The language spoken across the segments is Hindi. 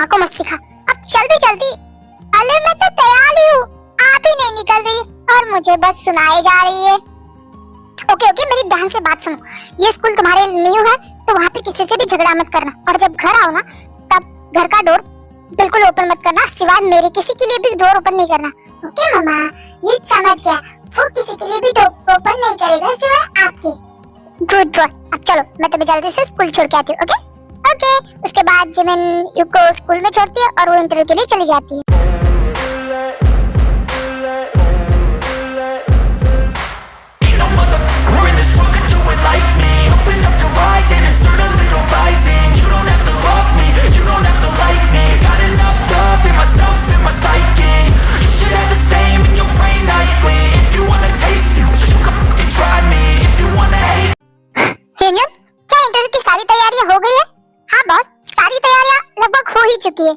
माँ को मत सिखा, अब चल भी जल्दी। अरे मैं तो तैयार ही हूँ, आप ही नहीं निकल रही और मुझे बस सुनाई जा रही है। ओके ओके, मेरी ध्यान से बात सुनो। ये स्कूल तुम्हारे न्यू है तो वहाँ पे किसी से भी झगड़ा मत करना, और जब घर आओ ना तब घर का डोर बिल्कुल ओपन मत करना, सिवाय मेरे किसी के लिए भी डोर ओपन नहीं करना। ओके मामा, ये समझ गया, वो किसी के लिए भी डोर ओपन नहीं करेगा सिवाय आपके। Good boy. अब चलो मैं तुम्हें जल्दी से स्कूल छोड़ के आती हूँ। Okay okay. उसके बाद जिमिन यू को स्कूल में छोड़ती है और वो इंटरव्यू के लिए चली जाती है। चुकी है।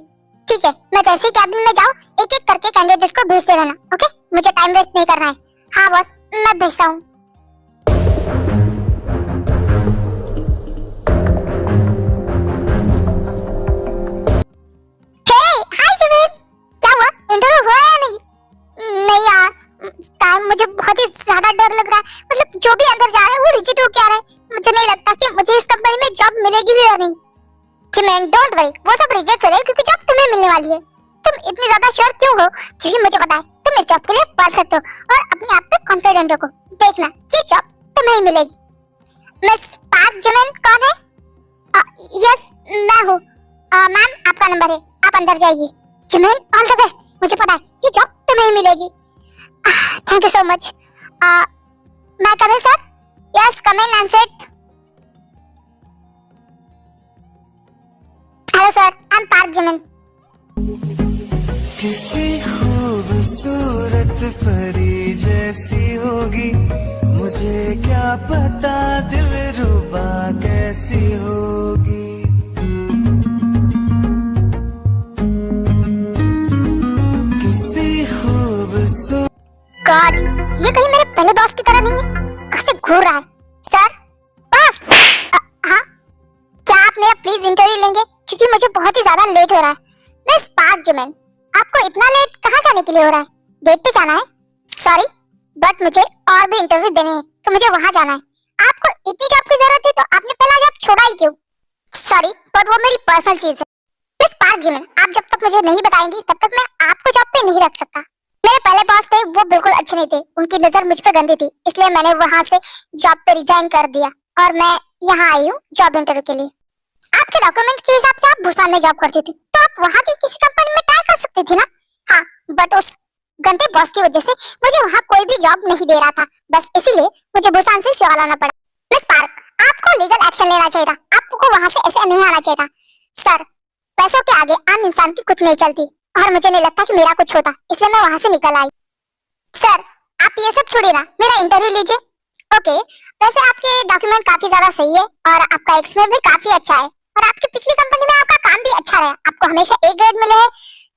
ठीक है, मैं जैसे ही कैबिन में जाऊँ एक एक करके कैंडिडेट को भेजते रहना। ओके, मुझे टाइम वेस्ट नहीं करना है। हाँ बॉस, मैं भेजता हूँ। हाय जमीर, क्या हुआ? इंटरव्यू हुआ या नहीं? नहीं यार, टाइम मुझे बहुत ही ज्यादा डर लग रहा है। मतलब जो भी अंदर जा रहा है वो रिजेक्ट हो क्या रहा है। मुझे नहीं लगता कि मुझे इस कंपनी में जॉब मिलेगी भी या नहीं। जिमिन डोंट वरी, वो सब रिजेक्ट हो रहे हैं क्योंकि जॉब तुम्हें मिलने वाली है। तुम इतनी ज्यादा श्योर क्यों हो? क्योंकि मुझे पता है तुम इस जॉब के लिए परफेक्ट हो और अपने आप पे कॉन्फिडेंट हो। देखना ये जॉब तुम्हें ही मिलेगी। मिस पार्क जिमिन कौन है? यस मैं हूँ। मैम आपका नंबर है, आप अंदर जाइए। जिमिन ऑल द बेस्ट, मुझे पता है ये जॉब तुम्हें ही मिलेगी। Thank you so much. मैं come in sir? Yes come in and sit. Hello sir, I am Park Jimin. किसी खूबसूरत परी जैसी होगी, मुझे क्या पता दिलरुबा कैसी होगी। किसी खूबसूरत गॉड, ये कहीं मेरे पहले बॉस की तरह नहीं है। कहाँ से घूर रहा है? सर बॉस, हाँ क्या आप मेरा प्लीज इंटरव्यू लेंगे क्योंकि मुझे बहुत ही ज्यादा लेट हो रहा है। मिस पार्क जिमिन, आपको इतना लेट कहाँ जाने के लिए हो रहा है? डेट पे जाना है? सॉरी बट मुझे और भी इंटरव्यू देने हैं तो मुझे वहाँ जाना है। आपको इतनी जॉब की जरूरत थी तो आपने पहला जॉब छोड़ा ही क्यों? सॉरी बट वो मेरी पर्सनल चीज है। मिस पार्क जिमिन, आप जब तक मुझे नहीं बताएंगी तब तक मैं आपको जॉब पे नहीं रख सकता। मेरे पहले बॉस थे वो बिल्कुल अच्छे नहीं थे, उनकी नजर मुझ पे गंदी थी, इसलिए मैंने वहाँ से जॉब पे रिजाइन कर दिया और मैं यहाँ आई हूँ जॉब इंटरव्यू के लिए। आपके डॉक्यूमेंट के हिसाब से आप भूसान में जॉब करती थी तो आप वहाँ की किसी कंपनी में ट्राई कर सकती थी ना। हाँ बट उस गंदे बॉस की वजह से मुझे वहाँ कोई भी जॉब नहीं दे रहा था, बस इसीलिए मुझे भूसान से सवाल आना पड़ा। मिस पार्क, आपको लीगल एक्शन लेना चाहिए था, आपको वहाँ से ऐसे नहीं आना चाहिए था। सर पैसों के आगे आम इंसान की कुछ नहीं चलती और मुझे नहीं लगता कि मेरा कुछ होता, इसलिए मैं वहाँ से निकल आई। सर आप ये सब छोड़िए ना, मेरा इंटरव्यू लीजिए। ओके, वैसे आपके डॉक्यूमेंट काफी ज्यादा सही है और आपका एक्सपीरियंस भी काफी अच्छा है और आपकी पिछली कंपनी में आपका काम भी अच्छा रहा, आपको हमेशा ए ग्रेड मिले है,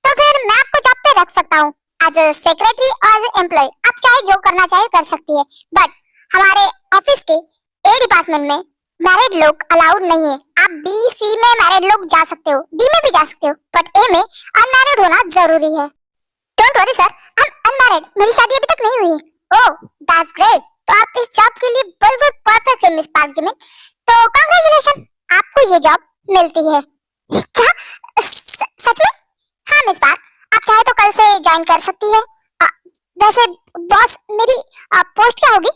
तो फिर मैं आपको जॉब पे रख सकता हूँ एज ए सेक्रेटरी और एम्प्लॉय। आप चाहे जो करना चाहे कर सकती है, बट हमारे ऑफिस के ए डिपार्टमेंट में मैरिड लोग अलाउड नहीं है। आप बी सी में मैरिड लोग जा सकते हो, डी में भी जा सकते हो, बट ए में अनमैरिड होना जरूरी है। Don't worry sir, I am unmarried, मेरी शादी अभी तक नहीं हुई है। ओह दैट्स ग्रेट, तो आप इस जॉब के लिए बिल्कुल परफेक्ट है मिस पार्क जिमिन, तो कांग्रेचुलेशन, आपको ये जॉब मिलती है। क्या सच में? हाँ मिस पार्क, आप चाहे तो कल से ज्वाइन कर सकती है। वैसे बॉस मेरी पोस्ट क्या होगी?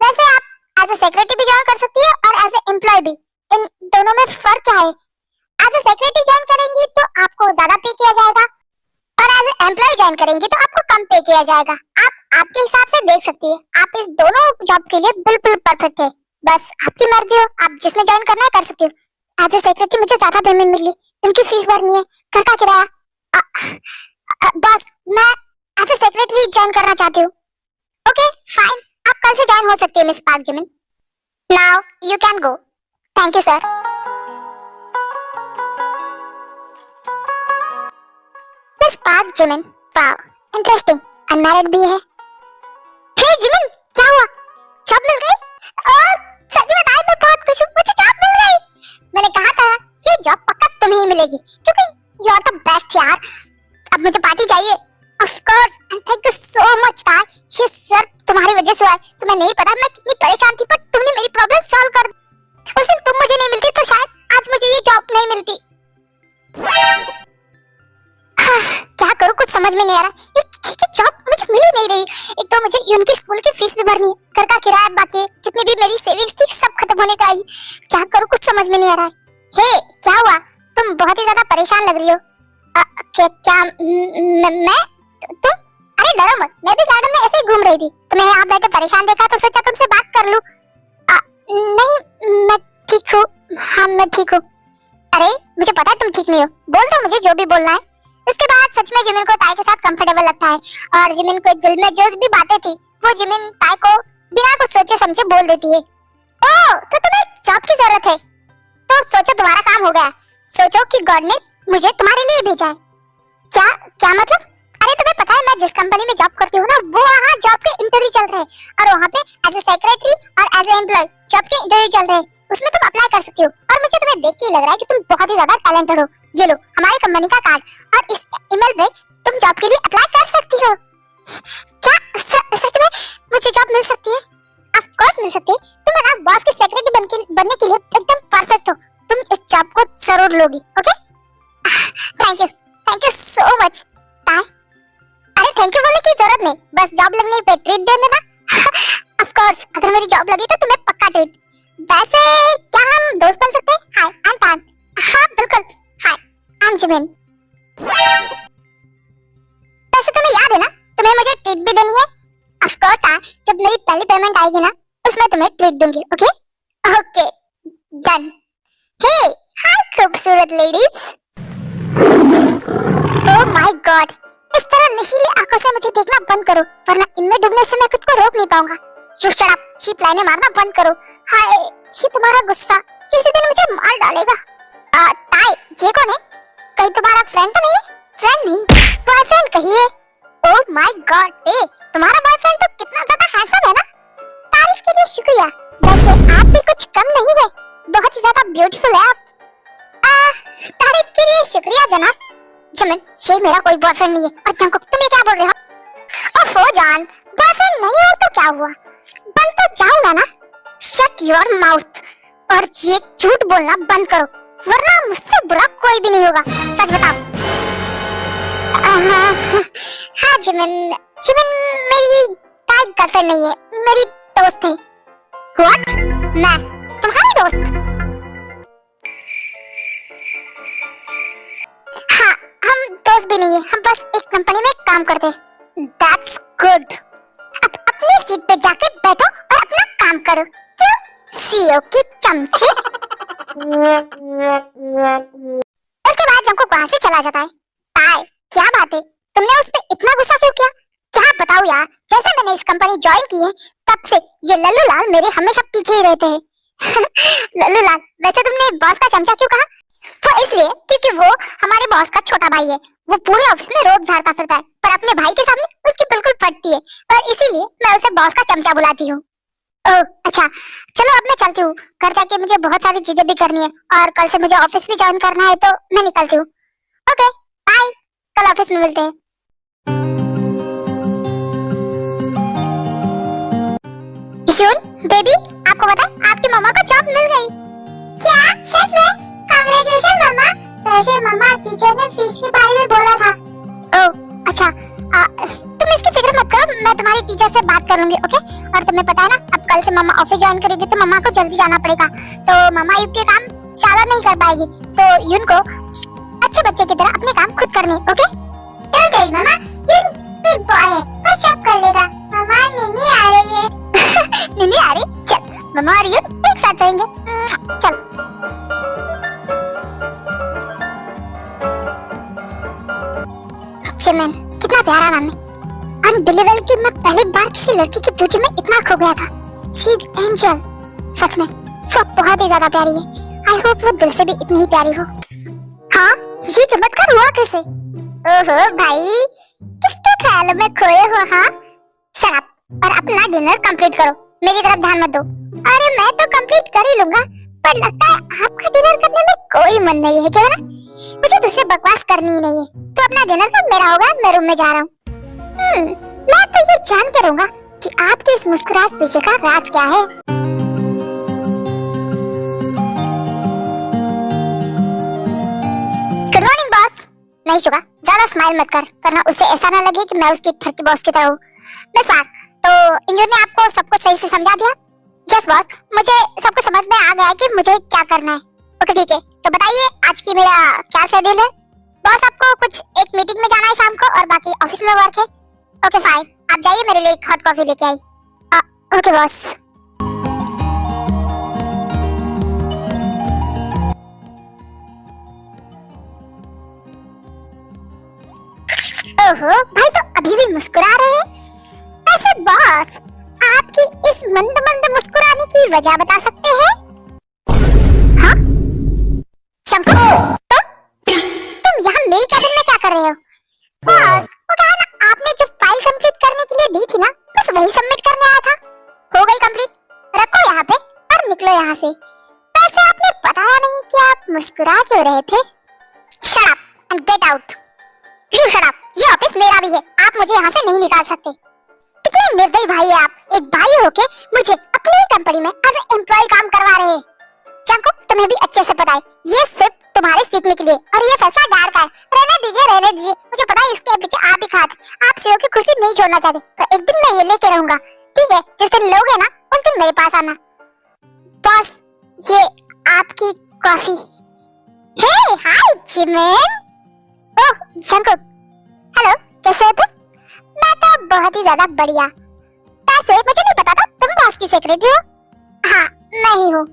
वैसे आप एज ए सेक्रेटरी भी ज्वाइन कर सकती है और एज ए एम्प्लॉय भी, इन दोनों में फर्क क्या है? एज ए सेक्रेटरी ज्वाइन करेंगी तो आपको ज्यादा पे किया जाएगा और एज ए एम्प्लॉय ज्वाइन करेंगी तो आपको कम पे किया जाएगा। आप आपके हिसाब से देख सकती है, आप इस दोनों जॉब के लिए बिल्कुल परफेक्ट है, बस आपकी मर्जी हो, आप जिसमें ज्वाइन करना है कर सकती हो। एज ए सेक्रेटरी मुझे ज्यादा पेमेंट मिली, उनकी फीस भरनी है, घर का किराया। बॉस मैं एज ए सेक्रेटरी ज्वाइन करना चाहती हूँ। ओके फाइन, आप कल से ज्वाइन हो सकती है miss park Jimin. Now you can go. Thank you sir. Miss park Jimin, wow interesting, unmarried भी है। हे जिमिन क्या हुआ? जॉब मिल गई? ओह सच में मैं बहुत खुश हूँ, मुझे जॉब मिल गई। मैंने कहा था ये जॉब पक्का तुम्हें ही मिलेगी क्योंकि यू आर द मुझे पार्टी चाहिए। Of course and thank you so much ताई, ये सब तुम्हारी वजह से हुआ है। तुम्हें नहीं पता मैं कितनी परेशान थी, पर तुमने मेरी प्रॉब्लम सॉल्व कर दी। उस दिन तुम मुझे नहीं मिलती तो शायद आज मुझे ये जॉब नहीं मिलती। क्या करूं, कुछ समझ में नहीं आ रहा। ये जॉब मुझे मिल ही नहीं रही। एक तो मुझे उनकी स्कूल की फीस भी भरनी है, घर का किराया, बाकी जितनी भी मेरी सेविंग्स थी सब खत्म होने का आई। क्या करूं, कुछ समझ में नहीं आ रहा है। हे क्या हुआ, तुम बहुत ही ज्यादा परेशान लग रही हो। क्या मैं तुम, अरे डरो मत, मैं भी गार्डन में ऐसे ही घूम रही थी, तुम्हें यहाँ बैठे परेशान देखा तो सोचा तुमसे बात कर लूं। नहीं मैं ठीक हूँ, हाँ मैं ठीक हूँ। अरे मुझे पता है तुम ठीक नहीं हो, बोल दो मुझे जो भी बोलना है। उसके बाद सच में जिमिन को ताई के साथ कंफर्टेबल लगता है, और जिमिन को दिल में जो भी बातें थी वो जिमिन ताई को बिना कुछ सोचे समझे बोल देती है। ओह तो तुम्हें जॉब की जरूरत है, तो सोचो तुम्हारा काम हो गया। सोचो कि गॉड ने मुझे तुम्हारे लिए भेजा है। क्या क्या मतलब? अरे तुम्हें पता है मैं जिस कंपनी में जॉब करती हूँ ना, वो वहाँ जॉब के इंटरव्यू चल रहे हैं, और वहाँ पे एज ए सेक्रेटरी और एज ए एम्प्लॉय जॉब के इंटरव्यू चल रहे हैं। उसमें तुम अप्लाई कर सकती हो, और मुझे तुम्हें देख के लग रहा है कि तुम बहुत ही ज्यादा टैलेंटेड हो। ये लो हमारी कंपनी का कार्ड, और इस ईमेल पे तुम जॉब के लिए अप्लाई कर सकती हो। क्या सच में मुझे जॉब मिल सकती है? ऑफ कोर्स मिल सकती है। तुम ना बॉस की सेक्रेटरी बनने के लिए एकदम परफेक्ट हो। तुम इस जॉब को जरूर लोगी। Okay thank you so much ताई। अरे थैंक यू बोलने की जरूरत नहीं, बस जॉब लगने पे ट्रीट दे देना। ऑफ कोर्स अगर मेरी जॉब लगी तो तुम्हें पक्का ट्रीट। वैसे क्या हम दोस्त बन सकते हैं? हाय आई एम तान। हाँ बिल्कुल, हाय आई एम जिमिन। वैसे तुम्हें याद है ना, तुम्हें मुझे ट्रीट भी देनी है। ऑफ कोर्स ताई, जब मेरी पहली पेमेंट आएगी ना उसमें तुम्हें ट्रीट दूंगी। Okay okay done. Hey hi खूबसूरत लेडीज। ओह माय गॉड, इस तरह नशीली आंखों से मुझे देखना बंद करो, वरना इनमें डूबने से मैं खुद को रोक नहीं पाऊंगा। यू शट अप, चीप लाइनें मारना बंद करो। हाय ये तुम्हारा गुस्सा किसी दिन मुझे मार डालेगा। ताई ये कौन है? कहीं तुम्हारा फ्रेंड तो नहीं है? फ्रेंड नहीं, बॉयफ्रेंड कहिए। ओह माय गॉड, ए तुम्हारा बॉयफ्रेंड तो कितना ज्यादा हैंडसम है ना। तारीफ के लिए शुक्रिया, वैसे आप भी कुछ कम नहीं है, बहुत ही ज्यादा ब्यूटीफुल है आप। तारीफ के लिए शुक्रिया जनाब। जिमिन ये मेरा कोई बॉयफ्रेंड नहीं है। और जंकुक तुम ये क्या बोल रहे हो? ओफो जान, बॉयफ्रेंड नहीं हो तो क्या हुआ, बन तो जाऊंगा ना। शट योर माउथ, और ये झूठ बोलना बंद करो, वरना मुझसे बुरा कोई भी नहीं होगा। सच बताओ। हाँ जिमिन मेरी ताई गर्लफ्रेंड नहीं है, मेरी दोस्त है। व्हाट? मैं तुम्हारी दोस्त? हाँ हम दोस्त भी नहीं है, हम बस एक कंपनी में काम करते हैं। That's good। अब अपनी सीट पे जाके बैठो और अपना काम करो। क्यों? सीईओ की चमचे। उसके बाद जंकुक वहाँ से चला जाता है। ताई क्या बात है, तुमने उस पे इतना गुस्सा क्यों किया? क्या बताऊँ यार, जैसे मैंने इस कंपनी ज्वाइन की है तब से ये लल्लू लाल मेरे हमेशा पीछे ही रहते हैं। लल्लू लाल, वैसे तुमने बॉस का चमचा क्यों कहा? वो इसलिए क्योंकि वो हमारे बॉस का छोटा भाई है। वो पूरे ऑफिस में रोज झाड़ता फिरता है, पर अपने भाई के सामने उसकी बिल्कुल फटती है, और इसीलिए मैं उसे बॉस का चमचा बुलाती हूँ। ओह अच्छा, चलो अब मैं चलती हूँ। घर जाके मुझे बहुत सारी चीजें भी करनी है, और कल से मुझे ऑफिस भी ज्वाइन करना है, तो मैं निकलती हूँ। ओके बाय, कल ऑफिस में मिलते हैं। यून बेबी, आपको पता है आपकी मम्मा को जॉब मिल गई। क्या सच में? कांग्रेचुलेशन मम्मा। वैसे मम्मा टीचर ने फीस के बारे में बोला था। ओह अच्छा, तुम इसकी फिक्र मत करो, मैं तुम्हारी टीचर से बात करूंगी। ओके, और तुम्हें पता है ना अब कल से मम्मा ऑफिस ज्वाइन करेगी, तो मम्मा को जल्दी जाना पड़ेगा, तो मम्मा युन के काम ज्यादा नहीं कर पाएगी, तो युन को अच्छे बच्चे की तरह अपने काम खुद करने। ओके ठीक मम्मा, युन बिग बॉय है, वो सब कर लेगा। मम्मा निन्नी आ रही है। निन्नी आ रही? चल मम्मा और युन एक साथ जाएंगे। चल जिमिन, कितना प्यारा नाम है। अनबिलीवेबल कि मैं पहली बार किसी लड़की की पूछे में इतना खो गया था। शी इज एंजल, सच में वो बहुत ही ज्यादा प्यारी है। आई होप वो दिल से भी इतनी ही प्यारी हो। हाँ ये चमत्कार हुआ कैसे? ओहो भाई, किसके ख्यालों में खोए हो? हाँ शट अप, और अपना डिनर कंप्लीट करो, मेरी तरफ ध्यान मत दो। अरे मैं तो कंप्लीट कर ही लूंगा, पर लगता है आपका डिनर करने में कोई मन नहीं है क्या ना? मुझे तुझसे बकवास करनी ही नहीं है। तो अपना डिनर कब मेरा होगा, मैं रूम में जा रहा हूँ। मैं तो ये जान के रहूंगा कि आपकी इस मुस्कुराहट पीछे का राज क्या है। Good morning boss. नहीं शुगा, ज्यादा स्माइल मत कर, वरना उसे ऐसा ना लगे कि मैं उसकी थर्टी बॉस की तरह हूँ। मिस पार्क, तो इंजन ने आपको सब कुछ सही से समझा दिया? यस बॉस, मुझे सब कुछ समझ में आ गया है कि मुझे क्या करना है। ओके ठीक है, तो बताइए आज की मेरा क्या शेड्यूल है? बॉस आपको कुछ एक मीटिंग में जाना है शाम को और बाकी ऑफिस में वर्क है। ओके फाइन, आप जाइए, मेरे लिए एक हॉट कॉफी लेके आई। Okay boss. ओहो भाई, तो अभी भी मुस्कुरा रहे हैं। ऐसे बॉस, आपकी इस मंद मंद मुस्कुराने की वजह बता सकते हैं? हाँ शंकर, तुम यहाँ मेरी कैबिन में क्या कर रहे हो? बॉस, वो कहा ना, आपने जो फाइल कंप्लीट करने के लिए दी थी ना, बस वही सबमिट करने आया था। हो गई कंप्लीट, रखो यहाँ पे और निकलो यहाँ से। वैसे आपने बताया नहीं कि आप मुस्कुरा क्यों रहे थे। Shut up and get out. You shut up, ये ऑफिस मेरा भी है, आप मुझे यहाँ से नहीं निकाल सकते। कितने निर्दयी भाई है आप, एक भाई होके मुझे अपनी ही कंपनी में एज ए एम्प्लॉय काम करवा रहे हैं। चंको, तुम्हें भी अच्छे से पता है, ये सिर्फ तुम्हारे सीखने के लिए, और ये फैसला डार का है। रहने दीजिए, मुझे पता है इसके पीछे आप ही खाते। आप सीओ की कुर्सी नहीं छोड़ना चाहते, तो एक दिन मैं ये लेके रहूंगा, ठीक है? जिस दिन लोगे ना, उस दिन मेरे पास आना। बॉस, ये आपकी कॉफी। हे हाय जिमिन। ओह चंको, हेलो, कैसे हो तुम? मैं तो बहुत ही ज्यादा बढ़िया। वैसे मुझे नहीं पता था तुम बॉस की सेक्रेटरी हो। हाँ मैं ही हूँ।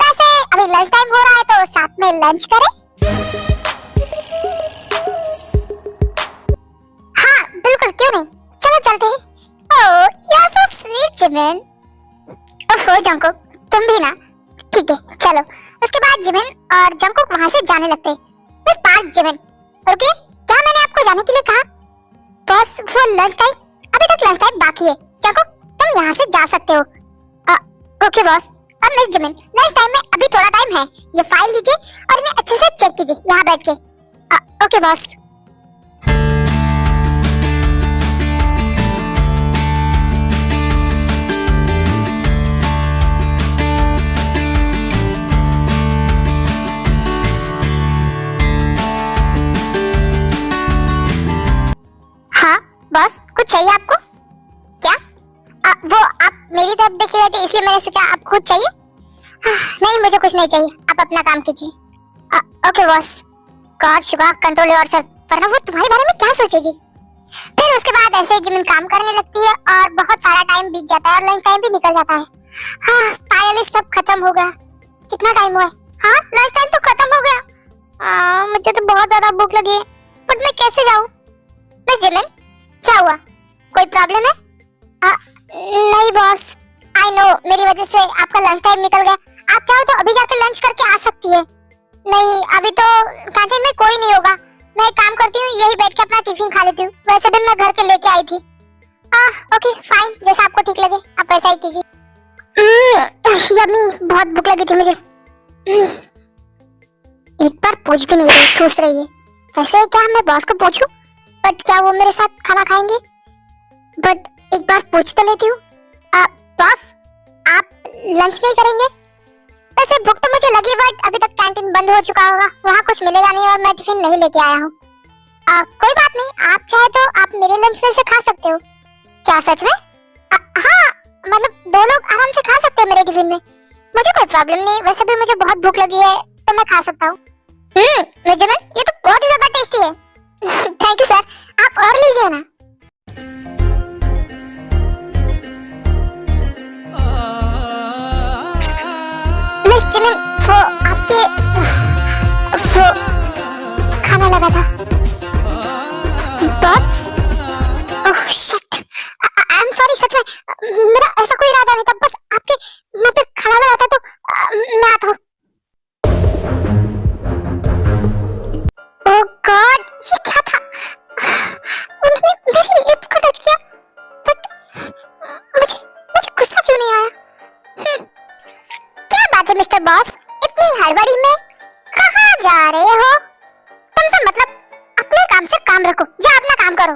वैसे अभी लंच टाइम हो रहा है, तो साथ में लंच करें? हाँ बिल्कुल, क्यों नहीं, चलो चलते हैं। Oh you are so sweet Jimin. Oh Jungkook, तुम भी ना। ठीक है चलो। उसके बाद जिमिन और जंकुक वहाँ से जाने लगते हैं। मिस पार्क, जिमिन रुकिए, क्या मैंने आपको जाने के लिए कहा? बॉस वो लंच टाइम, अभी तक लंच टाइम बाकी है। जंकुक तुम यहाँ से जा सकते हो। Okay boss. और मिस जिमिन, लंच टाइम में अभी थोड़ा टाइम है, ये फाइल लीजिए और इन्हें अच्छे से चेक कीजिए यहाँ बैठ के। Okay boss. हाँ बॉस, कुछ चाहिए आपको? क्या? वो आप मेरी तरफ देख रहे थे, इसलिए मैंने सोचा आप खुद चाहिए। नहीं मुझे कुछ नहीं चाहिए, आप अपना काम कीजिए। Okay boss. God Shiva, control yourself, वरना वो तुम्हारे बारे में क्या सोचेगी। फिर उसके बाद ऐसे जिमिन काम करने लगती है और बहुत सारा टाइम बीत जाता है और लंच टाइम भी निकल जाता है। हाँ फाइनली सब खत्म हो गया। कितना टाइम हुआ है? हाँ लंच टाइम तो खत्म हो गया। मुझे तो बहुत ज्यादा भूख लगी है, बट मैं कैसे जाऊँ? मिस जिमिन, क्या हुआ, कोई प्रॉब्लम है? नहीं बॉस, आई नो मेरी वजह से आपका लंच टाइम निकल गया। आप चाहो तो अभी जाके लंच करके आ सकती है। नहीं अभी तो कैंटीन में कोई नहीं होगा, मैं एक काम करती हूँ, यही बैठ के अपना टिफिन खा लेती हूँ। वैसे भी मैं घर के लेके आई थी। ओके फाइन, जैसा आपको ठीक लगे आप वैसा ही कीजिए। यम्मी, बहुत भूख लगी थी मुझे। एक बार पूछ भी नहीं रही, ठूस रही है। वैसे क्या मैं बॉस को पूछूं, बट क्या वो मेरे साथ खाना खाएंगे? बट एक बार पूछ तो लेती हूँ। बॉस आप लंच नहीं करेंगे? वैसे भूख तो मुझे लगी, बट अभी तक कैंटीन बंद हो चुका होगा, वहाँ कुछ मिलेगा नहीं और मैं टिफिन नहीं लेके आया हूँ। कोई बात नहीं, आप चाहे तो आप मेरे लंच में से खा सकते हो। क्या सच में? हाँ मतलब दो लोग आराम से खा सकते हैं मेरे टिफिन में, मुझे कोई प्रॉब्लम नहीं। वैसे भी मुझे बहुत भूख लगी है, तो मैं खा सकता हूँ। जिमिन, ये तो बहुत ही ज्यादा टेस्टी है। थैंक यू सर, आप और लीजिए ना। मिस जिमिन, वो आपके वो खाना लगा था। Boss, oh shit, I am sorry, सच में मेरा ऐसा कोई इरादा नहीं था, बस आपके मुंह पे खाना लगा था तो मैं आता हूँ। ओह गॉड, ये क्या था? उन्होंने मेरी लिप्स को टच किया, बट मुझे गुस्सा क्यों नहीं आया? क्या बात है मिस्टर बॉस, इतनी हड़बड़ी में कहाँ जा रहे हो? तुमसे मतलब अपने काम से काम रखो, जा अपना काम करो।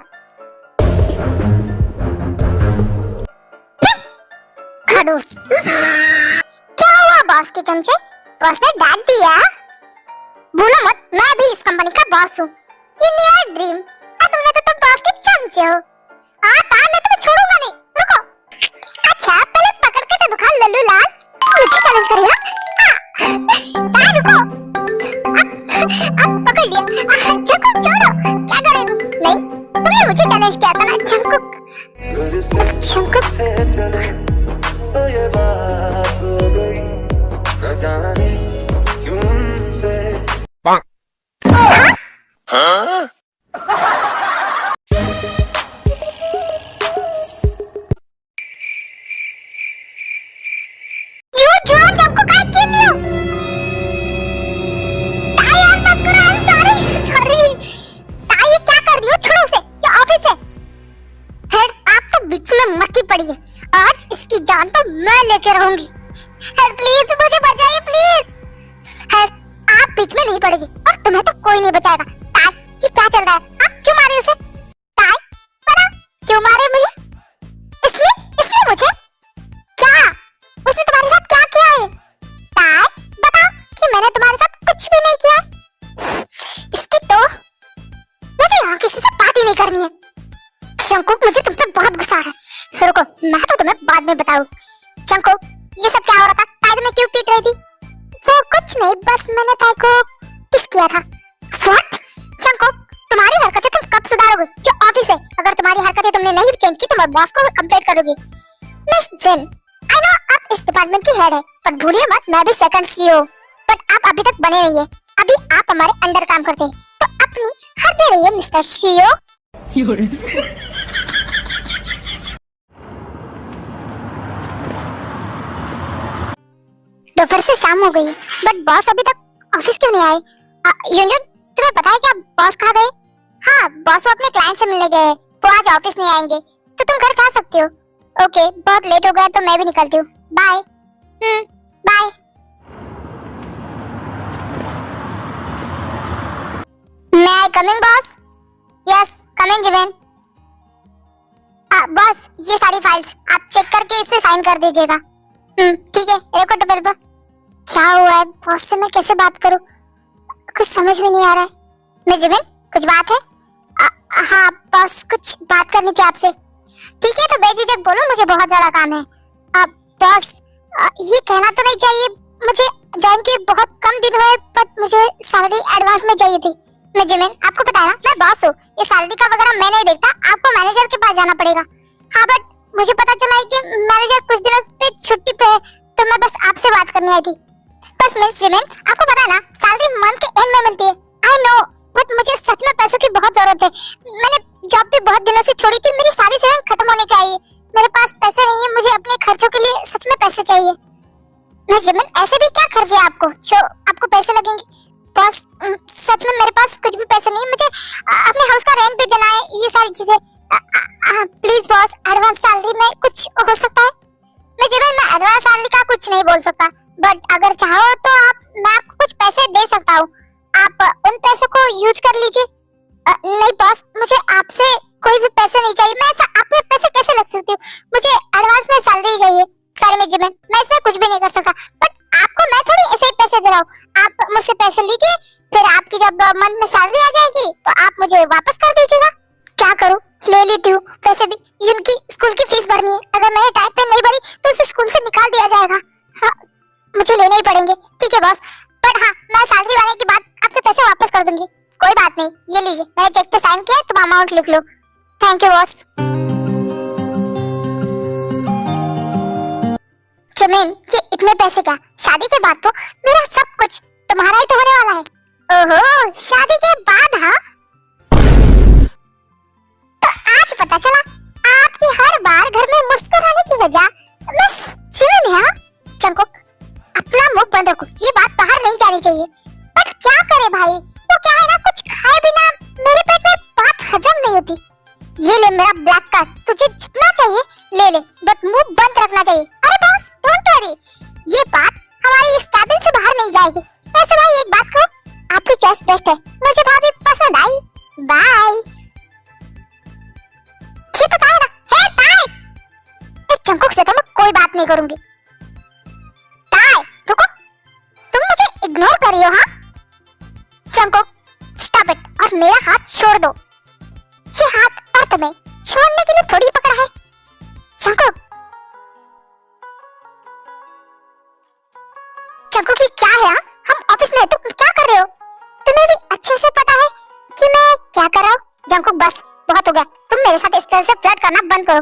खड़ूस। क्या हुआ बॉस के चमचे? बॉस ने डांट दिया? भूलो मत, मैं भी इस कंपनी का बॉस हूँ। इन योर ड्रीम, असल में तो तुम बॉस के चमचे हो। मैं तुम्हें छोड़ूंगा नहीं, रुको। अच्छा, पहले पकड़ के तो दिखा लल्लू लाल, मुझे चैलेंज करिए। रुको, अब पकड़ लिया। जंकुक छोड़ो, क्या करे? नहीं, तुमने मुझे चैलेंज किया था ना जंकुक। जंकुक चले तो ये बात हो गई, न जाने क्यों से। हाँ? पड़ी है, आज इसकी जान तो मैं लेके रहूंगी। हेल्प प्लीज, मुझे बचाइए प्लीज। हेल्प, आप बीच में नहीं पड़ेगी और तुम्हें तो कोई नहीं बचाएगा। ताई, ये क्या चल रहा है? आप क्यों मारे उसे? ताई, पता क्यों मारे मुझे? इसलिए मुझे क्या? उसने तुम्हारे साथ क्या किया है? ताई, बताओ कि मैंने तुम्हारे साथ कुछ भी नहीं किया। इसकी तो मुझे यहाँ किसी से बात ही नहीं करनी है। शंकुक, मुझे तुम पे बहुत गुस्सा है। रुको, मैं तो तुम्हें बाद में बताऊं। चंको, ये सब क्या हो रहा था? ताई तुम्हें क्यों पीट रही थी? वो कुछ नहीं, बस मैंने ताई को किस किया था। व्हाट? चंको, तुम्हारी हरकतें तुम कब सुधारोगे? जो ऑफिस है, अगर तुम्हारी हरकतें तुमने नहीं चेंज की तो मैं बॉस को कंप्लेंट करूंगी। मिस जिन, आई नो आप इस डिपार्टमेंट की हेड है, पर भूलिए मत मैं भी सेकंड सीईओ। बट आप अभी तक बने नहीं है, अभी आप हमारे अंडर काम करते हैं, तो अपनी हद में रहिए मिस्टर सीईओ। दोपहर से शाम हो गई है, बट बॉस अभी तक ऑफिस क्यों नहीं आए? युंजुन, तुम्हें पता है क्या बॉस कहाँ गए? हाँ, बॉस वो अपने क्लाइंट से मिलने गए हैं, वो आज ऑफिस नहीं आएंगे, तो तुम घर जा सकते हो। ओके, बहुत लेट हो गया तो मैं भी निकलती हूँ, बाय। बाय। मैं I coming boss? Yes, coming जिवेन। बॉस, ये सारी फाइल्स आप चेक करके इस पे साइन कर दीजिएगा। ठीक है, एक और टेबल पर। क्या हुआ है बॉस से, मैं कैसे बात करूं? कुछ समझ में नहीं आ रहा है। मैं जिमिन, कुछ बात है? हाँ बॉस, कुछ बात करनी थी आपसे। ठीक है, तो बेझिझक बोलो, मुझे बहुत ज्यादा काम है। बॉस, ये कहना तो नहीं चाहिए, मुझे ज्वाइन किए बहुत कम दिन हुए, बट मुझे सैलरी एडवांस में चाहिए थी। मैं जिमिन, आपको पता है ना, मैं बॉस हूँ, ये सैलरी का वगैरह मैं नहीं देखता, आपको मैनेजर के पास जाना पड़ेगा। हाँ, बट मुझे पता चला है कि मैनेजर कुछ दिनों पे छुट्टी पे है, तो मैं बस आपसे बात करने आई थी। बस मिस जिमिन, आपको पता है ना, सैलरी मंथ के एंड में मिलती है। आई नो, बट मुझे सच में पैसों की बहुत जरूरत है। मैंने जॉब भी बहुत दिनों से छोड़ी थी, मेरी सारी सेविंग खत्म होने को आई है, मेरे पास पैसे नहीं है, मुझे अपने खर्चों के लिए सच में पैसे चाहिए। मिस जिमिन, ऐसे भी क्या खर्चे है आपको जो आपको पैसे लगेंगे? बस सच में मेरे पास कुछ भी पैसे नहीं है, मुझे अपने हाउस का रेंट भी देना है, ये सारी चीजें। प्लीज बॉस, एडवांस सैलरी में कुछ हो सकता है? मैं जिमिन, मैं एडवांस सैलरी का कुछ नहीं बोल सकता, बट अगर चाहो तो मैं आपको कुछ पैसे दे सकता हूँ, आप उन पैसों को यूज कर लीजिए। नहीं बॉस, मुझे आपसे कोई भी पैसे नहीं चाहिए, मैं आपके पैसे कैसे लग सकती हूँ? मुझे एडवांस में सैलरी चाहिए। सॉरी मैं जिमिन, मैं इसमें कुछ भी नहीं कर सकता, बट आपको मैं थोड़ी ऐसे ही पैसे दे रहा हूँ, आप मुझसे पैसे लीजिए, फिर आपकी जब मंथ में सैलरी आ जाएगी तो आप मुझे वापस कर दीजिएगा। क्या करूँ, ले लेती हूँ, वैसे भी उनकी स्कूल की फीस भरनी है, अगर मैंने टाइम पे नहीं भरी तो उसे स्कूल से निकाल दिया जाएगा। हाँ, मुझे लेने ही पड़ेंगे। ठीक है बॉस, बट हाँ, मैं सैलरी वाले के बाद आपके पैसे वापस कर दूंगी। कोई बात नहीं, ये लीजिए, मैंने चेक पे साइन किया, तुम अमाउंट लिख लो। Thank you boss. जमीन, ये इतने पैसे क्या? शादी के बाद तो मेरा सब कुछ तुम्हारा ही तो होने वाला है। ओहो, शादी के बाद? हाँ, तो आज पता चला आपकी हर बार घर में मुस्कुराने की वजह मिस जिमिन है। चंकुक, अपना मुंह बंद रखो, ये बात बाहर नहीं जानी चाहिए। पर क्या करे भाई, वो क्या है ना, कुछ खाए बिना मेरे पेट में बात हजम नहीं होती। ये ले मेरा ब्लैक कार्ड, तुझे जितना चाहिए ले ले, बट मुंह बंद रखना चाहिए। अरे बॉस, डोंट वरी, ये बात हमारी इस कैबिन से बाहर नहीं जाएगी। वैसे भाई एक बात कहूं, आपकी चॉइस बेस्ट है, मुझे भाभी करूंगी। ताई, रुको, तुम मुझे इग्नोर कर रही हो? हाँ जंगकुक, स्टॉप इट और मेरा हाथ छोड़ दो। ये हाथ और तुम्हें छोड़ने के लिए थोड़ी पकड़ा है। जंगकुक, जंगकुक ये क्या है? हाँ? हम ऑफिस में हैं, तुम क्या कर रहे हो? तुम्हें भी अच्छे से पता है कि मैं क्या कर रहा हूँ। जंगकुक बस बहुत हो गया, तुम मेरे साथ इस तरह से फ्लर्ट करना बंद करो।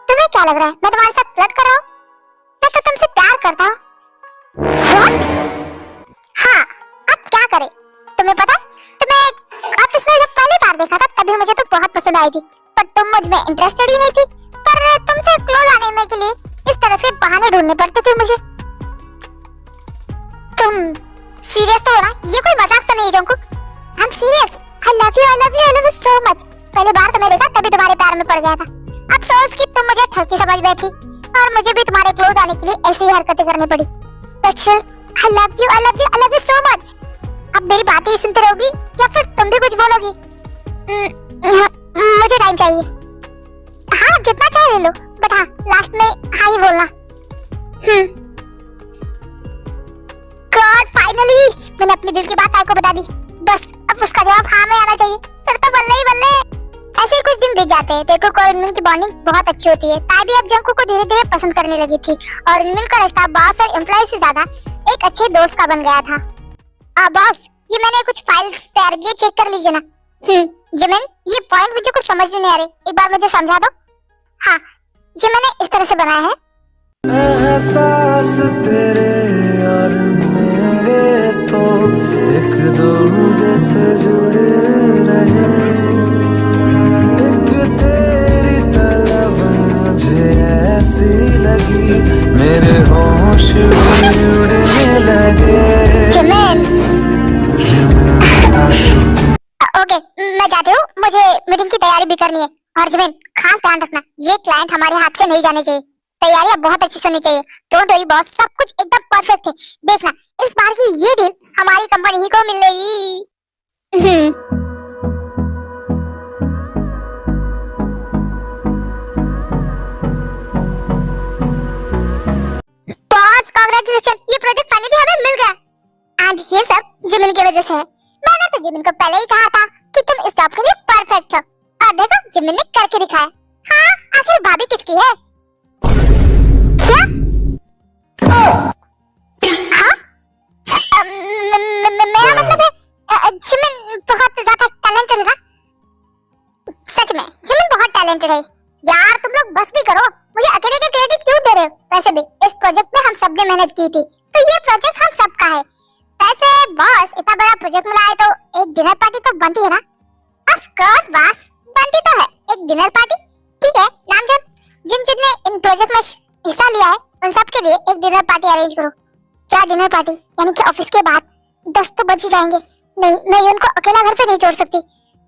तुम्हें क्या लग रहा है मैं तुम्हारे साथ फ्लर्ट कर रहा हूँ? मैं तो तुमसे प्यार करता हूँ। What? हाँ, अब क्या करें? तुम्हें पता तुम्हें ऑफिस में जब पहली बार देखा था तभी मुझे तो बहुत पसंद आई थी, पर तुम मुझ में इंटरेस्टेड ही नहीं थी। पर तुमसे क्लोज आने में के लिए इस तरह से बहाने ढूंढने पड़ते थे मुझे। तुम सीरियस तो हो ना? ये कोई मजाक तो नहीं Jungkook? I am serious. I love you, I love you, I love you so much. पहली बार तुम्हें देखा तभी तुम्हारे प्यार में पड़ गया था। अफसोस कि तुम मुझे ठगी समझ बैठी और मुझे भी तुम्हारे क्लोज आने के लिए ऐसी ही हरकतें करनी पड़ी। But still I love you, I love you, I love you so much. अब मेरी बातें ही सुनते रहोगी या फिर तुम भी कुछ बोलोगी? मुझे टाइम चाहिए। हाँ जितना चाहे ले लो, बट हाँ लास्ट में हाँ ही बोलना। गॉड फाइनली मैंने अपने दिल की बात ताई को बता दी। बस अब उसका जवाब हाँ में आना चाहिए, फिर तो बल्ले ही बल्ले। ऐसे ही कुछ दिन बीत जाते हैं। देखो को इनमिन की बॉन्डिंग बहुत अच्छी होती है। ताई भी अब जंगकुक को धीरे धीरे पसंद करने लगी थी और इनमिन का रिश्ता बॉस और एम्प्लॉय से ज्यादा एक अच्छे दोस्त का बन गया था। बॉस ये मैंने कुछ फाइल्स तैयार की, चेक कर लीजिए ना। जिमिन ये पॉइंट मुझे कुछ समझ में नहीं आ रहे, एक बार मुझे समझा दो। हाँ ये मैंने इस तरह से बनाया है। एहसास तेरे और मेरे तो एक दूजे से जुड़े रहे, एक तेरी तलब मुझे ऐसी लगी मेरे होश उड़ने लगे। जिमिन ओके मैं जाती हूँ, मुझे मीटिंग की तैयारी भी करनी है। और जिमिन खास ध्यान रखना ये क्लाइंट हमारे हाथ से नहीं जाने चाहिए, तैयारियां बहुत अच्छी होनी चाहिए। डोंट वरी बॉस, सब कुछ एकदम परफेक्ट है। देखना इस बार की ये डील हमारी कंपनी ही को मिलेगी। बॉस कांग्रेचुलेशन, ये प्रोजेक्ट फाइनली हमें मिल गया। एंड ये सब जिमिन की वजह से है। मैंने तो जिमिन को पहले ही कहा था कि तुम इस जॉब के लिए परफेक्ट हो, और देखो जिमिन ने करके दिखाया। हाँ आखिर भाभी किसकी है? क्या? हाँ? मेरा मतलब है जिमिन बहुत ज्यादा टैलेंटेड है। सच में जिमिन बहुत टैलेंटेड है। यार तुम लोग बस भी करो, मुझे अकेले के क्रेडिट क्यों दे रहे हो? वैसे भी इस प्रोजेक्ट में हम सब ने मेहनत की थी, तो ये प्रोजेक्ट हम सबका है। वैसे बॉस इतना बड़ा प्रोजेक्ट मिला है तो एक डिनर पार्टी तो बनती है ना? ऑफ कोर्स बॉस, बनती तो है एक डिनर पार्टी। ठीक है नामजद, जिन ने इन प्रोजेक्ट में हिस्सा लिया है उन सब के लिए एक डिनर पार्टी अरेंज करो। क्या डिनर पार्टी? यानी कि ऑफिस के बाद 10 तो बज ही जाएंगे। नहीं मैं उनको अकेला घर पे नहीं छोड़ सकती।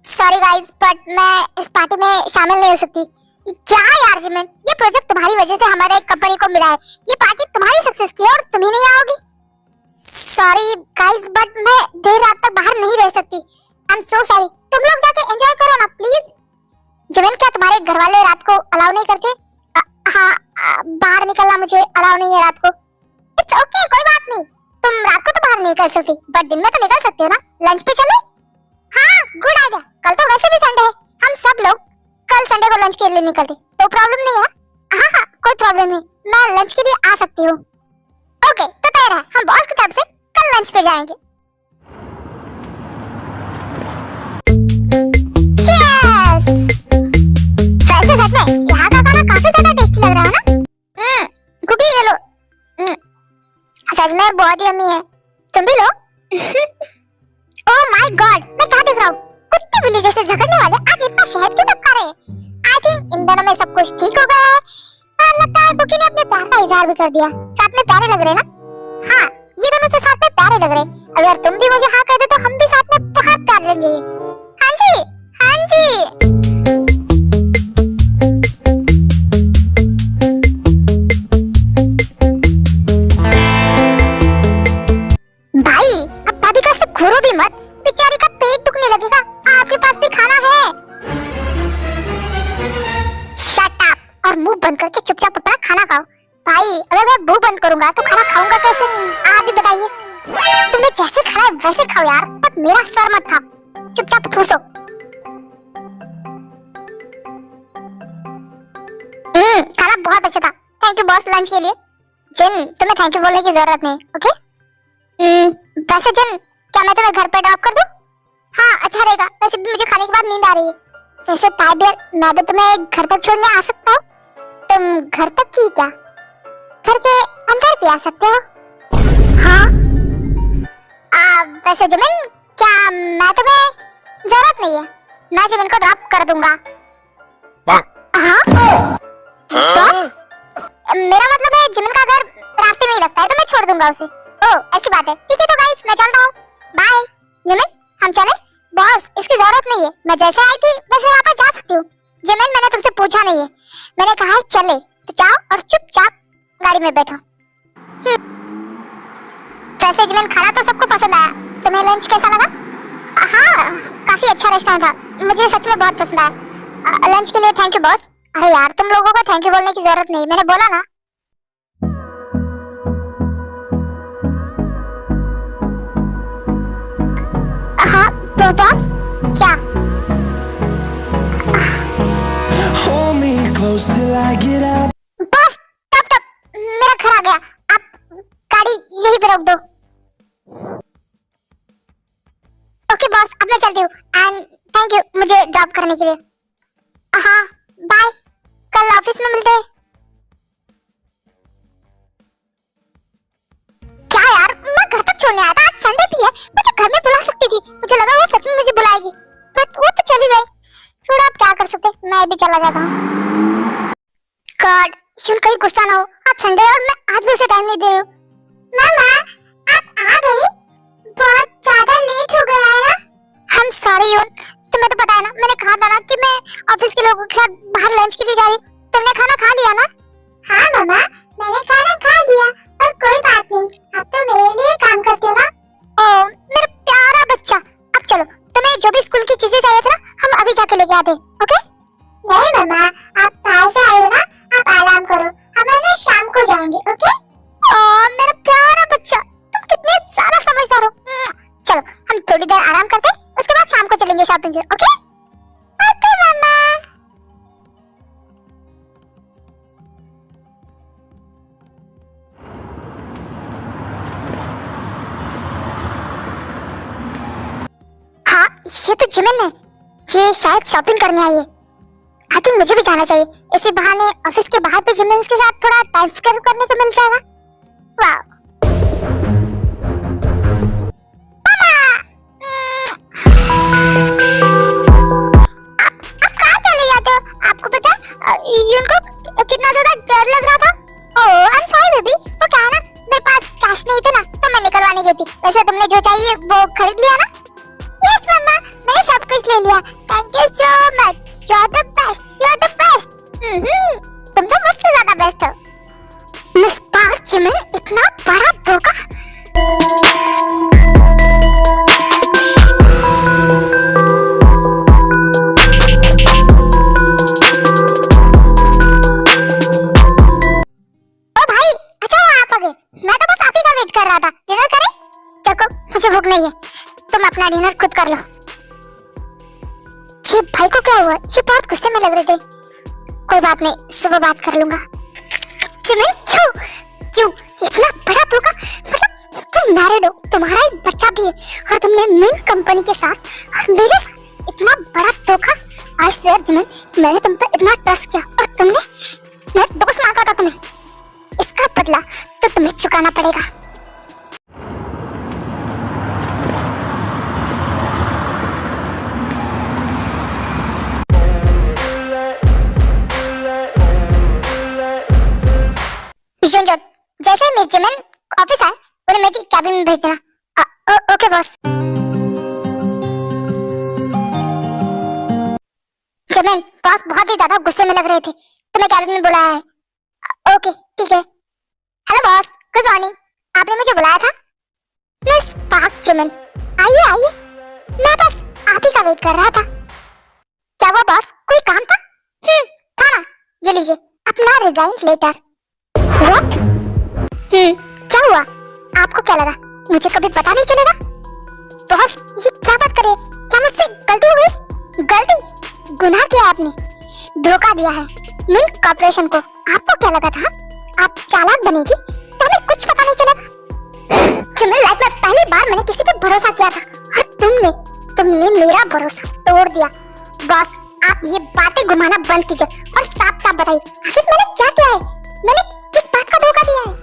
सॉरी गाइस बट मैं इस पार्टी में शामिल नहीं हो सकती। क्या यार जिमिन, ये प्रोजेक्ट तुम्हारी वजह से हमारे कंपनी को मिला है, ये पार्टी तुम्हारी सक्सेस की है और तुम ही नहीं आओगी। सॉरी गाइस बट मैं देर रात तक बाहर नहीं रह सकती। आई एम सो सॉरी, तुम लोग जाके एंजॉय करो ना प्लीज। जिमिन क्या तुम्हारे घर वाले रात को अलाउ नहीं करते? हाँ बाहर निकलना मुझे अलाउ नहीं है रात को। इट्स ओके कोई बात नहीं, तुम रात को तो बाहर नहीं निकल सकती बट दिन में तो निकल सकते हो ना। लंच पे चलो? हाँ गुड आइडिया, कल तो वैसे भी संडे है, हम सब लोग कल संडे को लंच के लिए निकलते तो प्रॉब्लम नहीं है ना? हाँ कोई प्रॉब्लम नहीं, मैं लंच के लिए आ सकती हूँ। ओके तो तैयार है, हम बॉस की तरफ से कल लंच पे जाएंगे। वैसे सच में यहाँ का खाना काफी ज्यादा टेस्टी लग रहा है ना? कुकी ये लो। सच में बहुत यम्मी है, तुम भी लो। ओह माय गॉड, मैं क्या देख रहा हूँ? कुत्ते बिल्ली जैसे झगड़ने वाले आज इतना शहद क्यों टपका रहे हैं? आई थिंक इन दोनों में सब कुछ ठीक हो गया है और लगता है कुकी ने अपने प्यार का इजहार भी कर दिया। साथ में प्यारे लग रहे ना? हाँ ये दोनों से साथ में प्यारे लग रहे। अगर तुम भी मुझे हाँ कह दे तो हम भी साथ में बहुत प्यार लेंगे। हाँ जी हाँ जी। भाई अब भाभी का सब घूरो भी मत, बेचारी का पेट दुखने लगेगा। आपके पास भी खाना है? शट अप और मुंह बंद करके चुपचाप अपना खाना खाओ। भाई तो जैसे खाना है वैसे खाओ यार, पर मेरा सर मत खाओ, चुपचाप ठूसो। खाना बहुत अच्छा था, थैंक यू बॉस लंच के लिए। जिन तुम्हें थैंक यू बोलने की जरूरत नहीं, ओके? वैसे जिन क्या मैं तुम्हें घर पे ड्रॉप कर दूं? हाँ अच्छा रहेगा, वैसे भी मुझे खाने के बाद नींद आ रही है। वैसे ताबियर मैं भी तुम्हें घर तक छोड़ने आ सकता हूँ, तुम घर तक की क्या घर के अंदर भी आ सकते हो। हाँ वैसे जमीन क्या मैं तुम्हें जरूरत नहीं है, मैं जमीन को ड्रॉप कर दूंगा। हाँ बॉस मेरा मतलब है जमीन का घर रास्ते में ही लगता है तो मैं छोड़ दूंगा उसे। ओ ऐसी बात है, ठीक है तो गाइस मैं चलता हूँ, बाय। जमीन हम चले? बॉस इसकी जरूरत नहीं है, मैं जैसे आई थी वैसे वापस जा सकती हूँ। जमीन मैंने तुमसे पूछा नहीं है, मैंने कहा है चले तो जाओ और चुपचाप गाड़ी में बैठो। वैसे जमीन खाना तो सबको पसंद आया, तुम्हें लंच कैसा लगा? हाँ काफी अच्छा रेस्टोरेंट था, मुझे सच में बहुत पसंद आया। लंच के लिए थैंक यू बॉस। अरे यार तुम लोगों को थैंक यू बोलने की जरूरत नहीं, मैंने बोला ना। हाँ तो बॉस क्या? Hold me close till I get up. Boss टप टप मेरा घर आ गया, आप गाड़ी यहीं पे रोक दो। ओके बॉस अब मैं चलती हूँ एंड थैंक यू मुझे ड्रॉप करने के लिए। हाँ बाय, कल ऑफिस में मिलते हैं। क्या यार मैं घर तक छोड़ने आया था, आज संडे भी है, मुझे घर में बुला सकती थी, मुझे लगा वो सच में मुझे बुलाएगी बट वो तो चली गई। छोड़ो आप क्या कर सकते, मैं भी चला जाता हूँ। गॉड यूं कहीं गुस्सा ना हो, आज संडे और मैं आज भी उसे टाइम नहीं दे रही हूँ। मामा आप आ गई, बहुत ज्यादा लेट हो गया है ना। हम सॉरी यून, तुम्हें तो पता है ना मैंने कहा था ना कि मैं ऑफिस के लोगों के साथ बाहर लंच के लिए जा रही हूँ, तुमने खाना खा लिया ना? हाँ मामा मैंने खाना खा लिया, पर कोई बात नहीं, अब तो मेरे लिए काम करते हो ना। ओ मेरा प्यारा बच्चा, अब चलो तुम्हें जो भी स्कूल की चीजें चाहिए थी ना हम अभी जाके लेके आते, ओके? नहीं मामा आप बाहर से आए हो ना, आप आराम करो, हम ना शाम को जाएंगे, ओके? ओ मेरा प्यारा बच्चा, तुम कितने ज्यादा समझदार हो। चलो हम थोड़ी देर आराम करते हैं, उसके बाद शाम को चलेंगे शॉपिंग के, ओके? ओके मामा। हाँ ये तो जिमिन है, ये शायद शॉपिंग करने आई है। आई थिंक मुझे भी जाना चाहिए, इसी बहाने ऑफिस के बाहर पे जिमिन के साथ थोड़ा टाइम स्पेंड करने को मिल जाएगा। वाह कितना ज्यादा डर लग रहा था। ओह आई एम सॉरी बेबी, वो क्या है ना मेरे पास कैश नहीं था ना तो मैं निकलवाने गई थी। वैसे तुमने जो चाहिए वो खरीद लिया ना? यस मम्मा मैंने सब कुछ ले लिया, thank you so much, you are the best, you are the best. तुम तो मुझसे ज्यादा बेस्ट हो। मिस पार्क जिमिन इतना बड़ा धोखा। मैं तो बस आप ही का वेट कर रहा था, डिनर करें? चको मुझे भूख नहीं है, तुम अपना डिनर खुद कर लो। ये भाई को क्या हुआ, ये बहुत गुस्से में लग रहे थे। कोई बात नहीं सुबह बात कर लूंगा। जिमिन क्यों क्यों इतना बड़ा धोखा, मतलब तुम मैरिड हो, तुम्हारा एक बच्चा भी है और तुमने मेन कंपनी के साथ और मेरे साथ इतना बड़ा धोखा। आई स्वेयर जिमिन मैंने तुम पर इतना ट्रस्ट किया और तुमने मेरा दोस्त मार था तुम्हें, इसका बदला तो तुम्हें चुकाना पड़ेगा। जैसे मिस जिमिन ऑफिस आए उन्हें मेरी कैबिन में भेज देना। Okay boss. जिमिन बॉस बहुत ही ज्यादा गुस्से में लग रहे थे, तुम्हें कैबिन में बुलाया है। ओके ठीक है। हेलो बॉस, गुड मॉर्निंग, आपने मुझे बुलाया था? मिस पार्क जिमिन आइए आइए, मैं बस आप ही का वेट कर रहा था। क्या हुआ बॉस, कोई काम था? था ना, ये लीजिए अपना रिजाइन लेटर। व्हाट? क्या हुआ, आपको क्या लगा मुझे कभी पता नहीं चलेगा? बॉस ये क्या बात करे? क्या मुझसे गलती हो गई? गलती? गुनाह किया आपने, धोखा दिया है मिल्क कॉर्पोरेशन को। आपको क्या लगा था आप चालाक बनेगी तो हमें कुछ पता नहीं चलेगा? जिमिन लाइफ में पहली बार मैंने किसी पे भरोसा किया था और तुमने मेरा भरोसा तोड़ दिया। बॉस आप ये बातें घुमाना बंद कीजिए और साफ साफ बताइए आखिर मैंने क्या किया है? मैंने किस बात का धोखा दिया है?